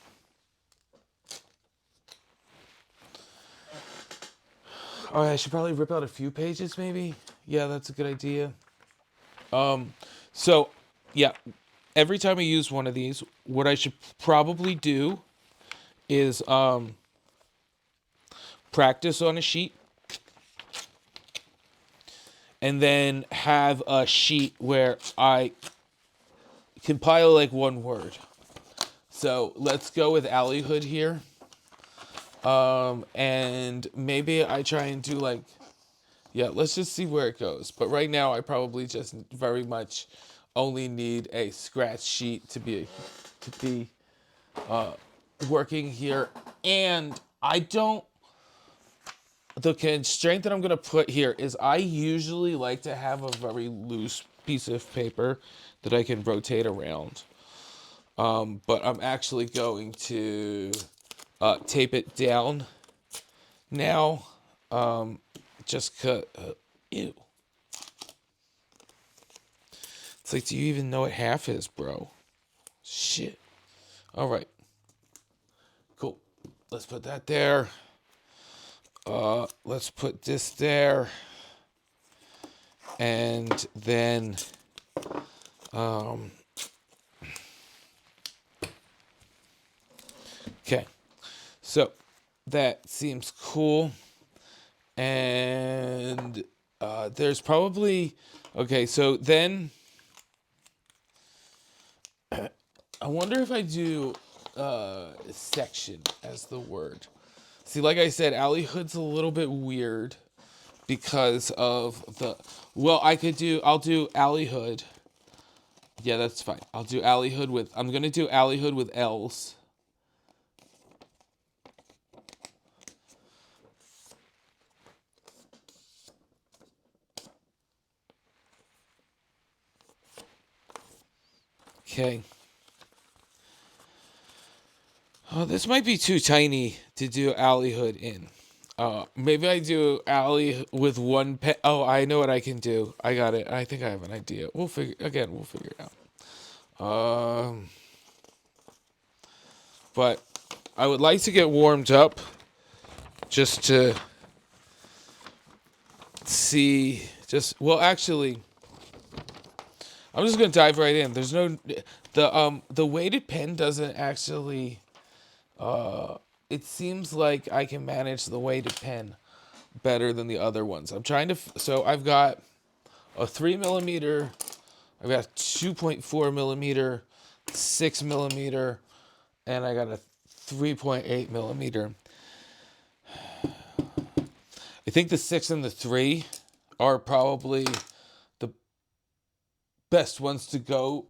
Speaker 2: I should probably rip out a few pages maybe. Yeah, that's a good idea. So yeah, every time I use one of these, what I should probably do is practice on a sheet and then have a sheet where I compile like one word. So let's go with alleyhood here. And maybe I try and do like, yeah, let's just see where it goes. But right now I probably just very much only need a scratch sheet to be working here. And the constraint that I'm going to put here is I usually like to have a very loose piece of paper that I can rotate around. But I'm actually going to tape it down now. Just cut. Ew. It's like, do you even know what half is, bro? Shit. All right. Cool. Let's put that there. Let's put this there. And then, okay. So that seems cool. And there's probably, okay, so then I wonder if I do section as the word. See, like I said, alleyhood's a little bit weird because of well, I'll do alleyhood. Yeah, that's fine. I'll do alleyhood I'm going to do alleyhood with L's. Okay. Oh, this might be too tiny to do alleyhood in. Maybe I do alley with one pen. Oh, I know what I can do. I got it. I think I have an idea. We'll figure it out. But I would like to get warmed up just to see. Well, actually, I'm just gonna dive right in. There's no the weighted pen doesn't actually. It seems like I can manage the weighted pen better than the other ones. I'm trying to. So I've got a 3mm. I've got 2.4 millimeter, 6 millimeter, and I got a 3.8 millimeter. I think the 6 and the 3 are probably the best ones to go.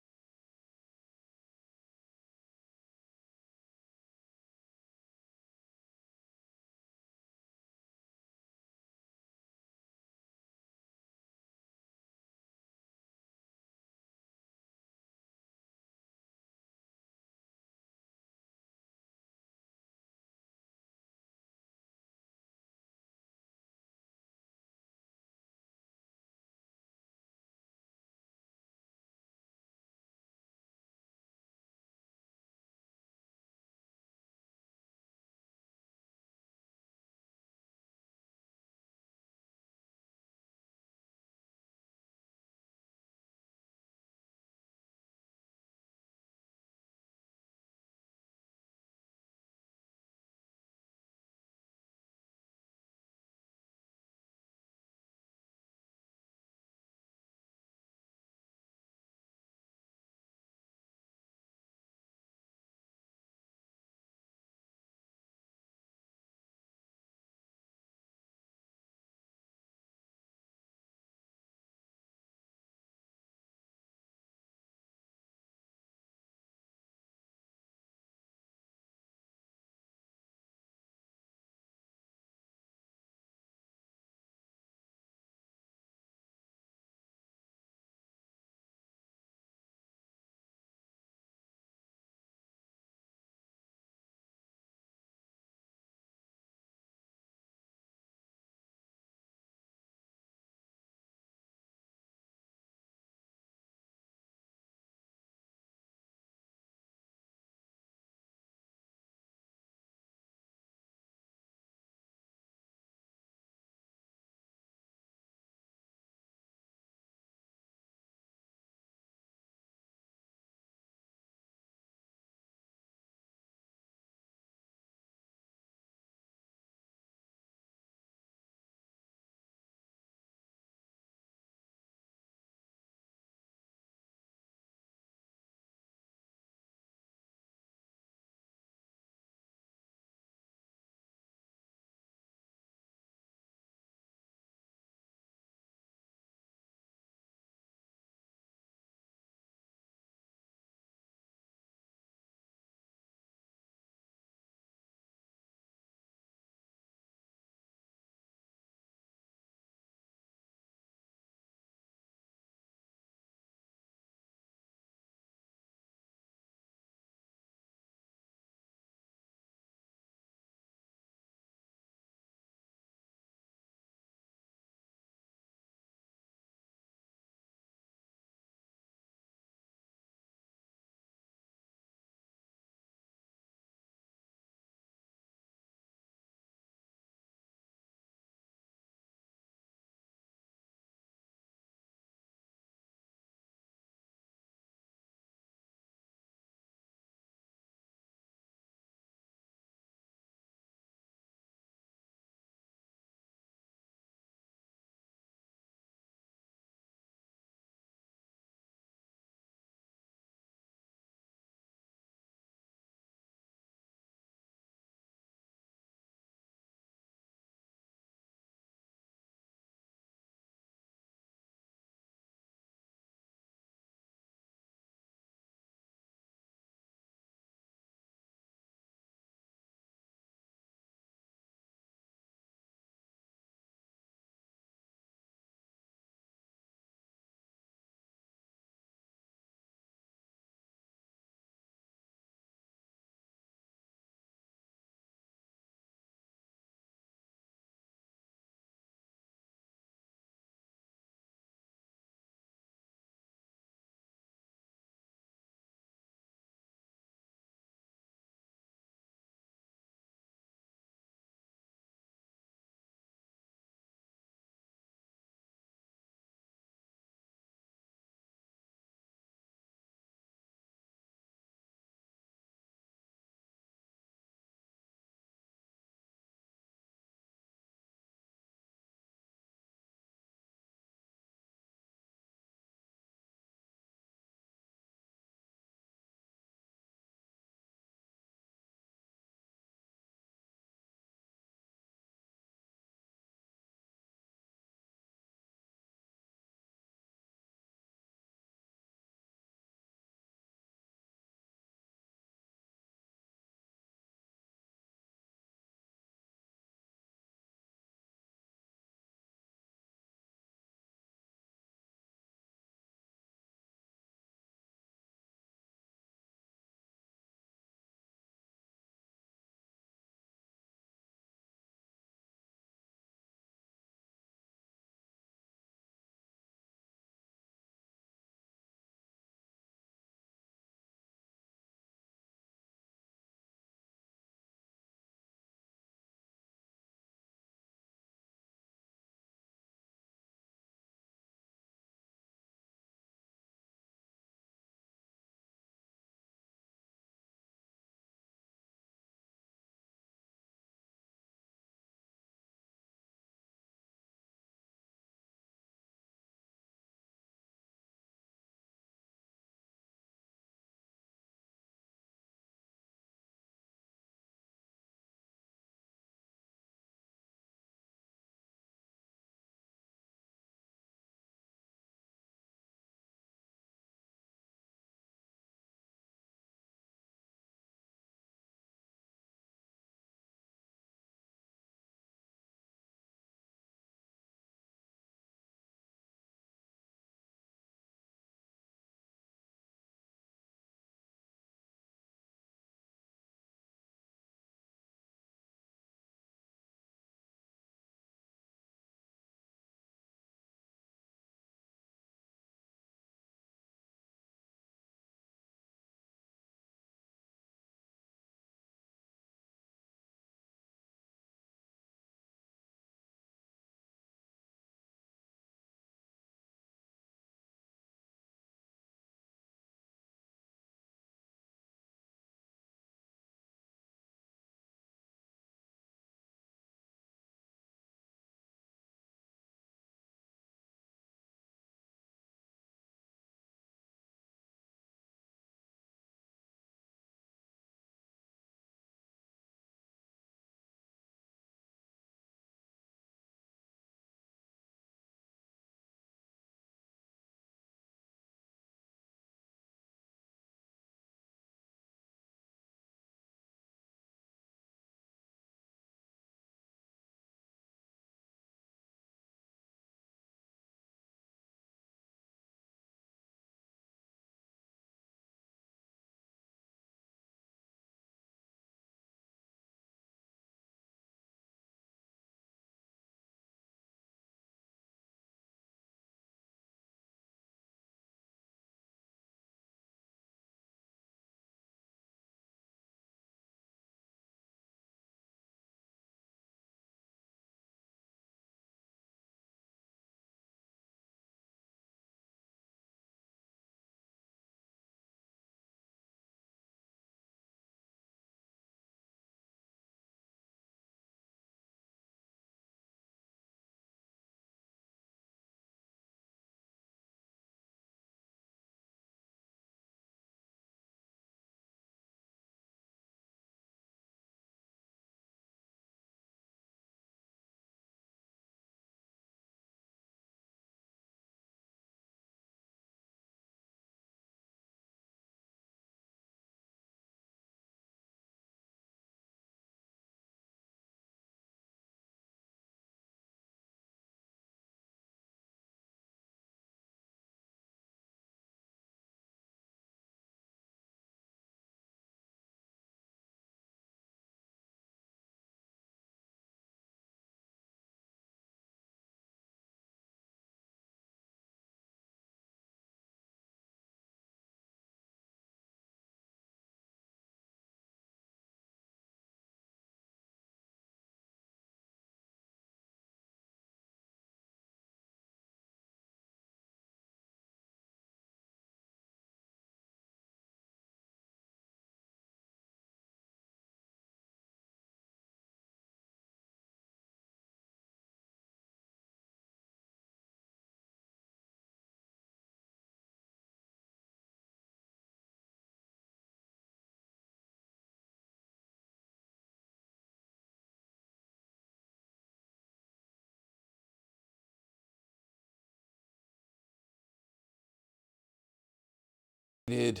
Speaker 2: weighted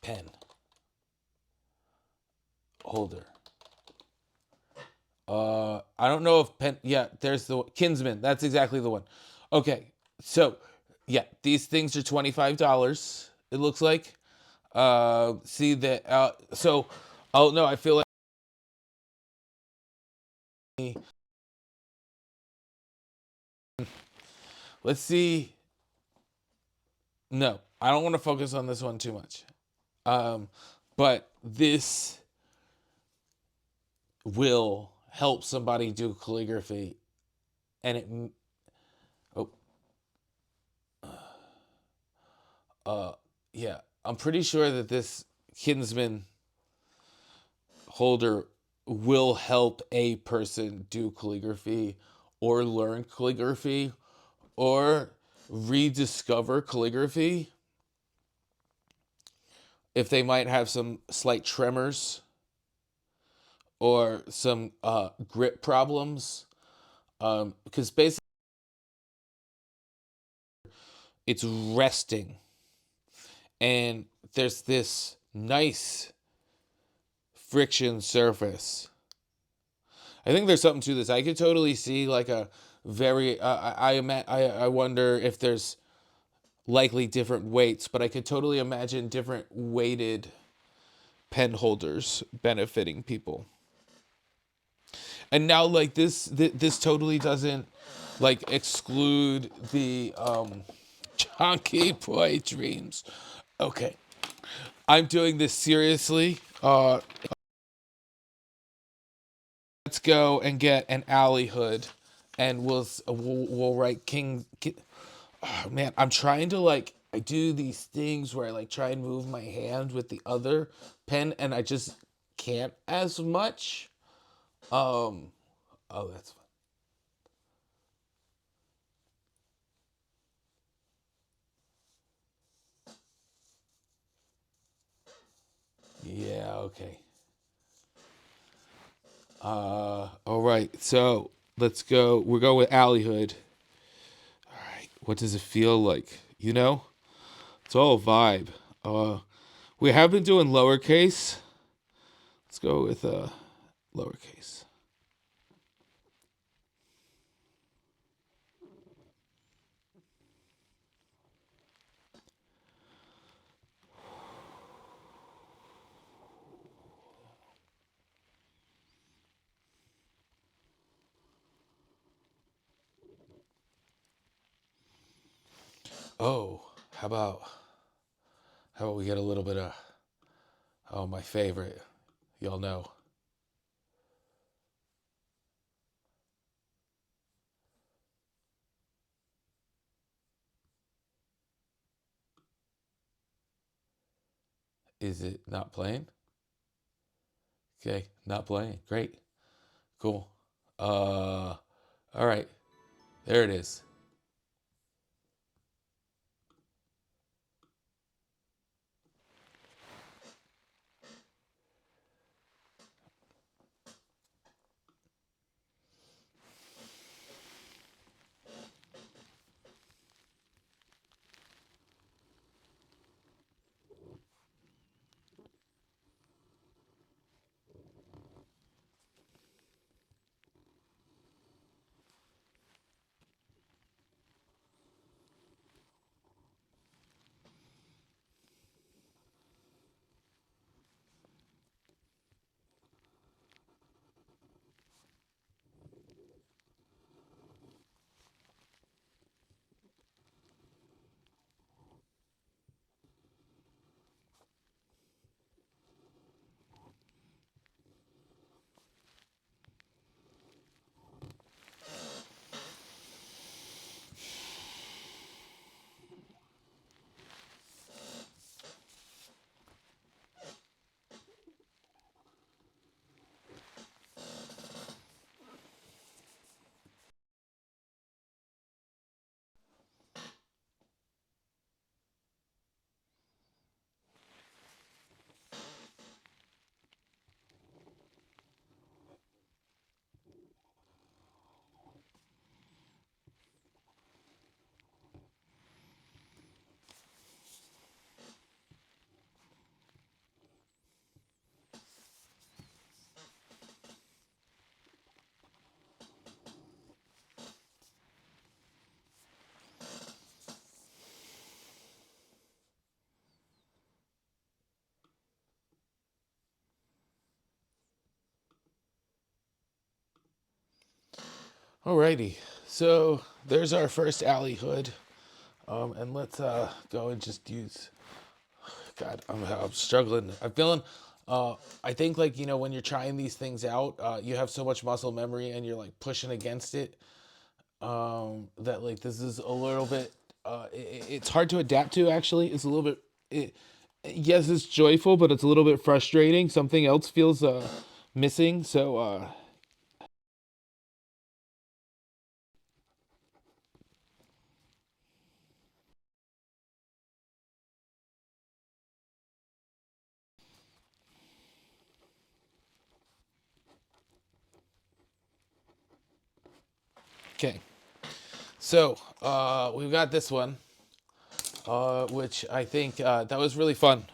Speaker 2: pen holder. I don't know if pen. Yeah, there's the Kinsman. That's exactly the one. Okay, so yeah, these things are $25. It looks like. See that. So, oh no, I feel like. Let's see. No, I don't want to focus on this one too much. But this will help somebody do calligraphy, and it. Oh, yeah, I'm pretty sure that this Kinsman holder will help a person do calligraphy or learn calligraphy or rediscover calligraphy if they might have some slight tremors or some grip problems. Because basically it's resting and there's this nice friction surface. I think there's something to this. I could totally see like a very. I wonder if there's likely different weights, but I could totally imagine different weighted pen holders benefiting people. And now, like this totally doesn't like exclude the chunky boy dreams. Okay, I'm doing this seriously. Let's go and get an alley hood, and we'll write King. Oh, man, I'm trying to like I do these things where I like try and move my hand with the other pen, and I just can't as much. Oh, that's fine. Yeah, okay. All right. So let's go. We're going with alley hood. All right. What does it feel like? You know, it's all a vibe. We have been doing lowercase. Let's go with lowercase. Oh, how about we get a little bit of my favorite. Y'all know. Is it not playing? Okay, not playing. Great. Cool. All right. There it is. Alrighty, so there's our first alley hood. And let's go and just use. God, I'm struggling. I'm feeling. I think like when you're trying these things out, you have so much muscle memory and you're like pushing against it. That like this is a little bit. It's hard to adapt to. Actually, it's a little bit. Yes, it's joyful, but it's a little bit frustrating. Something else feels missing. So okay. So we've got this one, which I think that was really fun.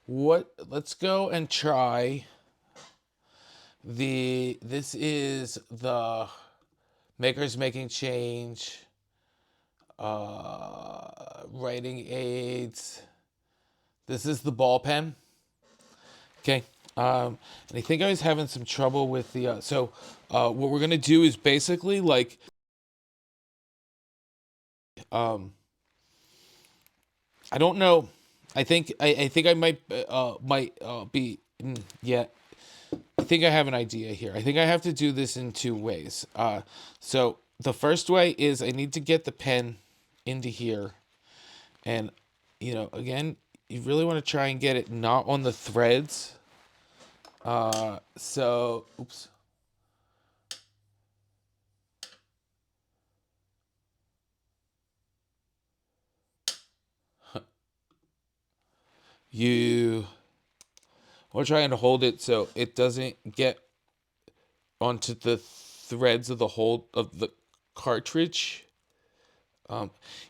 Speaker 2: What? Let's go and try the. This is the Makers Making Change, writing aids. This is the ball pen. Okay. And I think I was having some trouble with the. What we're gonna do is basically like. Um, I don't know. I think I might be. Yeah. I think I have an idea here. I think I have to do this in two ways. So the first way is I need to get the pen into here, and again, you really want to try and get it not on the threads. Oops. You want to try and hold it so it doesn't get onto the threads of the whole of the cartridge.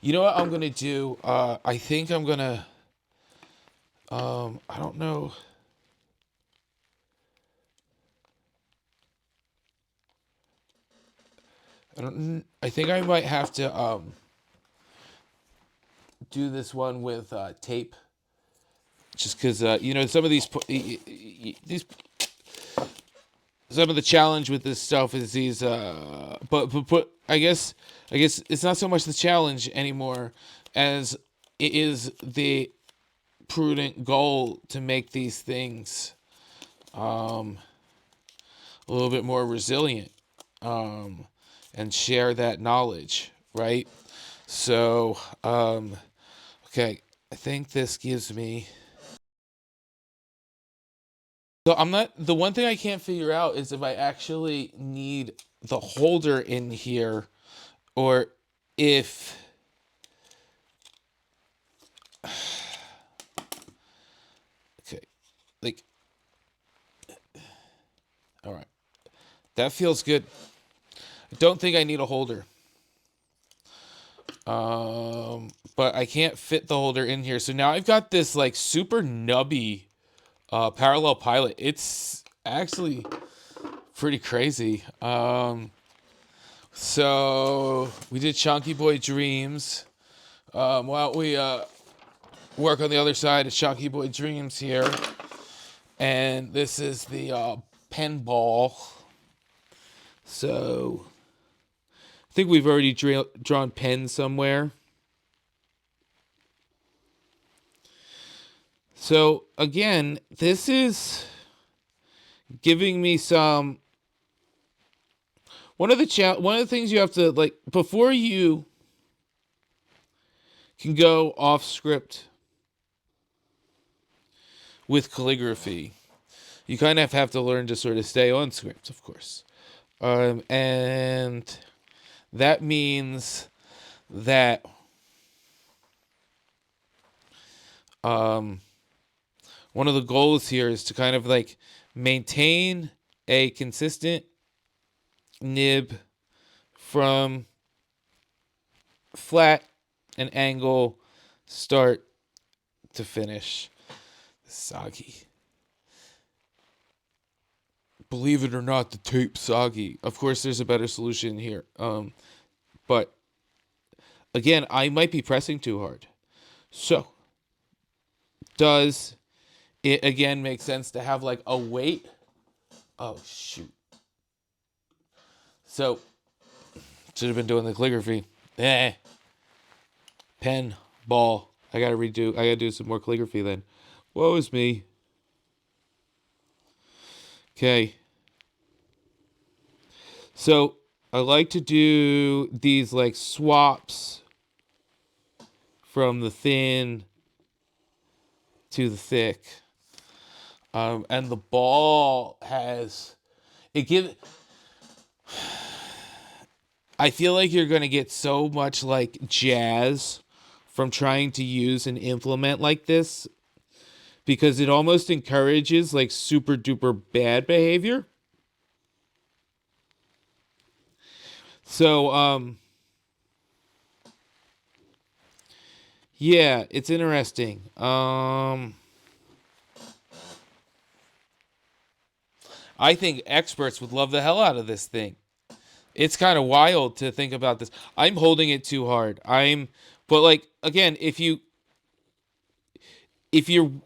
Speaker 2: You know what I'm gonna do? I think I'm gonna. I don't know. I think I might have to do this one with tape, just because some of these some of the challenge with this stuff is these. But I guess it's not so much the challenge anymore as it is the prudent goal to make these things a little bit more resilient, and share that knowledge, right? So, okay, I think this gives me. So I'm not. The one thing I can't figure out is if I actually need the holder in here, or if. Okay, like, all right, that feels good. I don't think I need a holder. But I can't fit the holder in here. So now I've got this like super nubby parallel pilot. It's actually pretty crazy. So we did Chonky Boy Dreams. While we work on the other side of Chonky Boy Dreams here. And this is the pen ball. So I think we've already drawn pens somewhere. So again, this is giving me some. One of the things you have to like before you can go off script with calligraphy, you kind of have to learn to sort of stay on script, of course, and that means that one of the goals here is to kind of like maintain a consistent nib from flat and angle start to finish. Soggy. Believe it or not, the tape's soggy. Of course, there's a better solution here. But again, I might be pressing too hard. So, does it again make sense to have like a weight? Oh shoot. So, should have been doing the calligraphy. Pen, ball. I gotta do some more calligraphy then. Woe is me. Okay. So, I like to do these like swaps from the thin to the thick. And the ball has it give I feel like you're gonna get so much like jazz from trying to use an implement like this because it almost encourages like super duper bad behavior. So yeah, it's interesting. I think experts would love the hell out of this thing. It's kind of wild to think about this. I'm holding it too hard. But like again, if you if you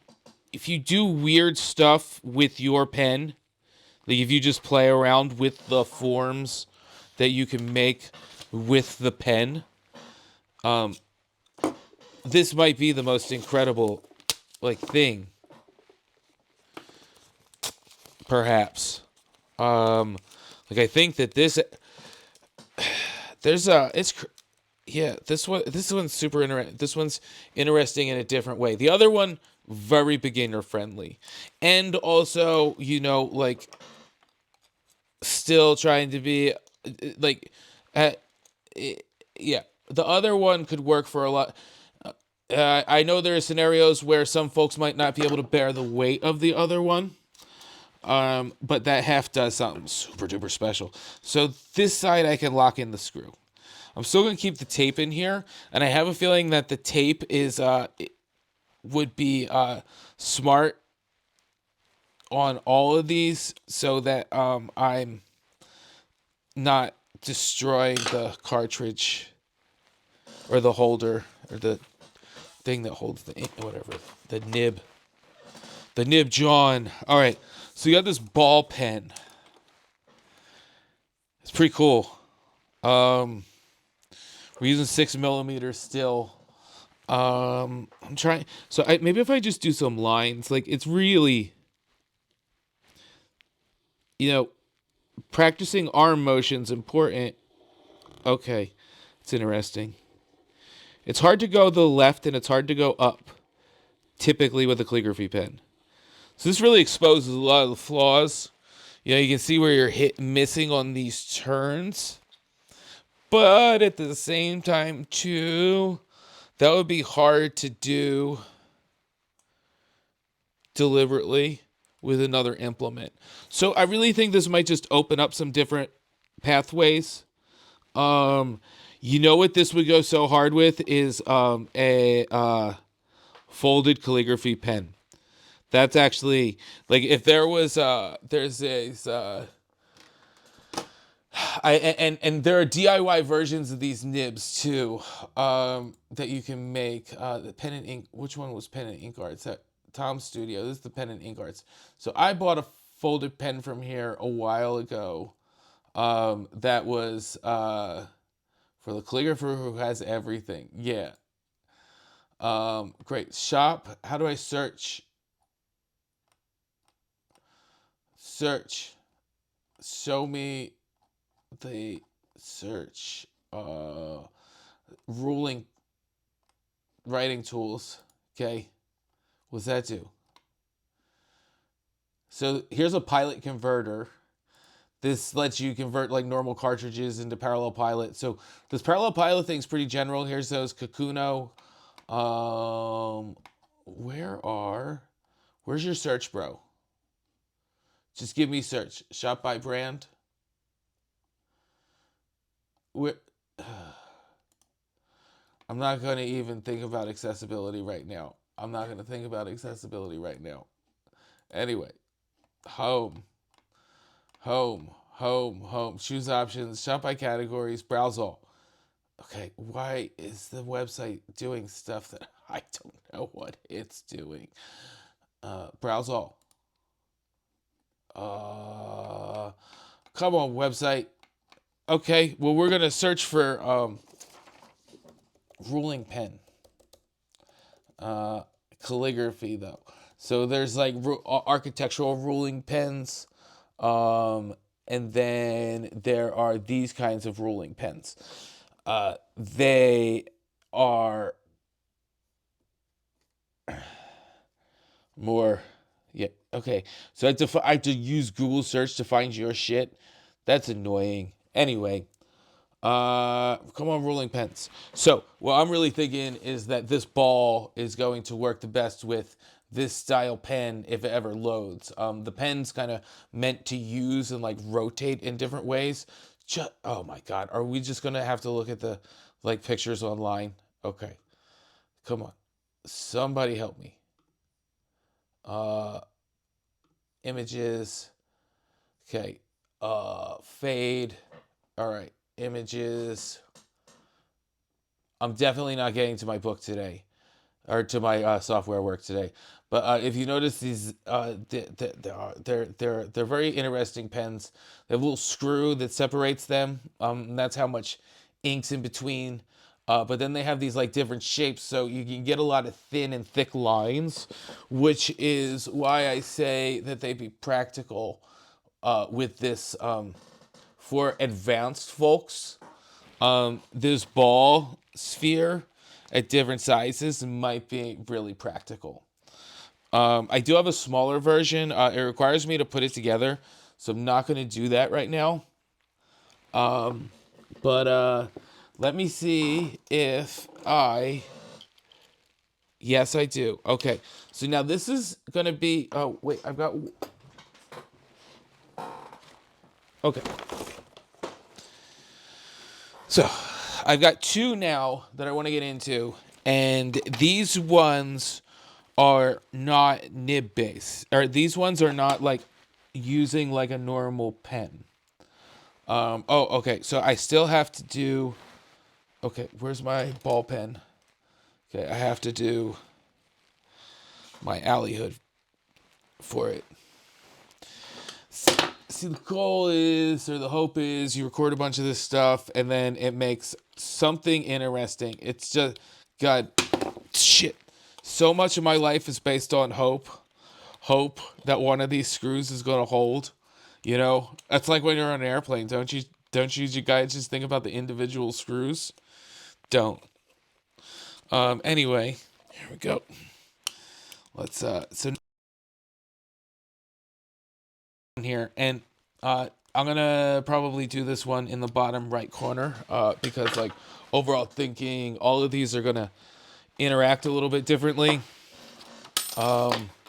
Speaker 2: do weird stuff with your pen, like if you just play around with the forms that you can make with the pen, this might be the most incredible like thing, perhaps. Like I think that there's a it's yeah, this one's super interesting. This one's interesting in a different way. The other one very beginner friendly. And also, like still trying to be like uh, yeah, the other one could work for a lot. I know there are scenarios where some folks might not be able to bear the weight of the other one. But that half does something super duper special. So this side I can lock in the screw. I'm still gonna keep the tape in here, and I have a feeling that the tape would be smart on all of these, so that I'm not destroying the cartridge or the holder or the thing that holds the ink, whatever, the nib John. All right, so you got this ball pen. It's pretty cool. We're using 6mm still. I'm trying. So maybe if I just do some lines, like it's really, you know, practicing arm motions important. Okay, it's interesting. It's hard to go the left and it's hard to go up, typically with a calligraphy pen. So this really exposes a lot of the flaws. You can see where you're missing on these turns. But at the same time, too, that would be hard to do deliberately with another implement. So I really think this might just open up some different pathways. What this would go so hard with is a folded calligraphy pen. That's actually like if there was there's a and there are DIY versions of these nibs too, that you can make. The pen and ink. Which one was pen and ink arts at Tom's studio? This is the pen and ink arts. So I bought a folded pen from here a while ago. That was for the calligrapher who has everything. Yeah. Great. Shop. How do I search? Search. Show me the search. Ruling writing tools. Okay. What's that do? So here's a pilot converter. This lets you convert like normal cartridges into parallel pilot. So this parallel pilot thing's pretty general. Here's those Kakuno. Where's your search, bro? Just give me search. Shop by brand. Where I'm not going to even think about accessibility right now. Anyway, home. Choose options. Shop by categories. Browse all. Okay, why is the website doing stuff that I don't know what it's doing? Browse all. Come on, website. Okay, well, we're gonna search for ruling pen. Calligraphy though. So there's like architectural ruling pens, and then there are these kinds of ruling pens. They are more, yeah. Okay, so I have to use Google search to find your shit. That's annoying. Anyway, come on, ruling pens. So what I'm really thinking is that this ball is going to work the best with this style pen if it ever loads. The pen's kind of meant to use and like rotate in different ways. Oh my God, are we just gonna have to look at the like pictures online? Okay, come on, somebody help me. Uh, Images. Okay. Fade. All right. Images. I'm definitely not getting to my book today, or to my software work today. But if you notice these, they're very interesting pens. They have a little screw that separates them. And that's how much ink's in between. But then they have these like different shapes, so you can get a lot of thin and thick lines, which is why I say that they be practical with this for advanced folks. This ball sphere at different sizes might be really practical. I do have a smaller version. It requires me to put it together, so I'm not going to do that right now. But let me see if I. Yes, I do. Okay, so now this is going to be. Oh, wait, I've got. Okay. So I've got two now that I want to get into, and these ones are not nib based, or these ones are not like using like a normal pen. Oh, okay. So I still have to do. Okay, where's my ball pen? Okay, I have to do my alley hood for it. See, the goal is, or the hope is, you record a bunch of this stuff, and then it makes something interesting. It's just, God, shit. So much of my life is based on hope that one of these screws is gonna hold. You know, that's like when you're on an airplane. Don't you guys just think about the individual screws? Don't. Anyway, here we go. Let's so here, and I'm gonna probably do this one in the bottom right corner because like overall thinking, all of these are gonna interact a little bit differently. But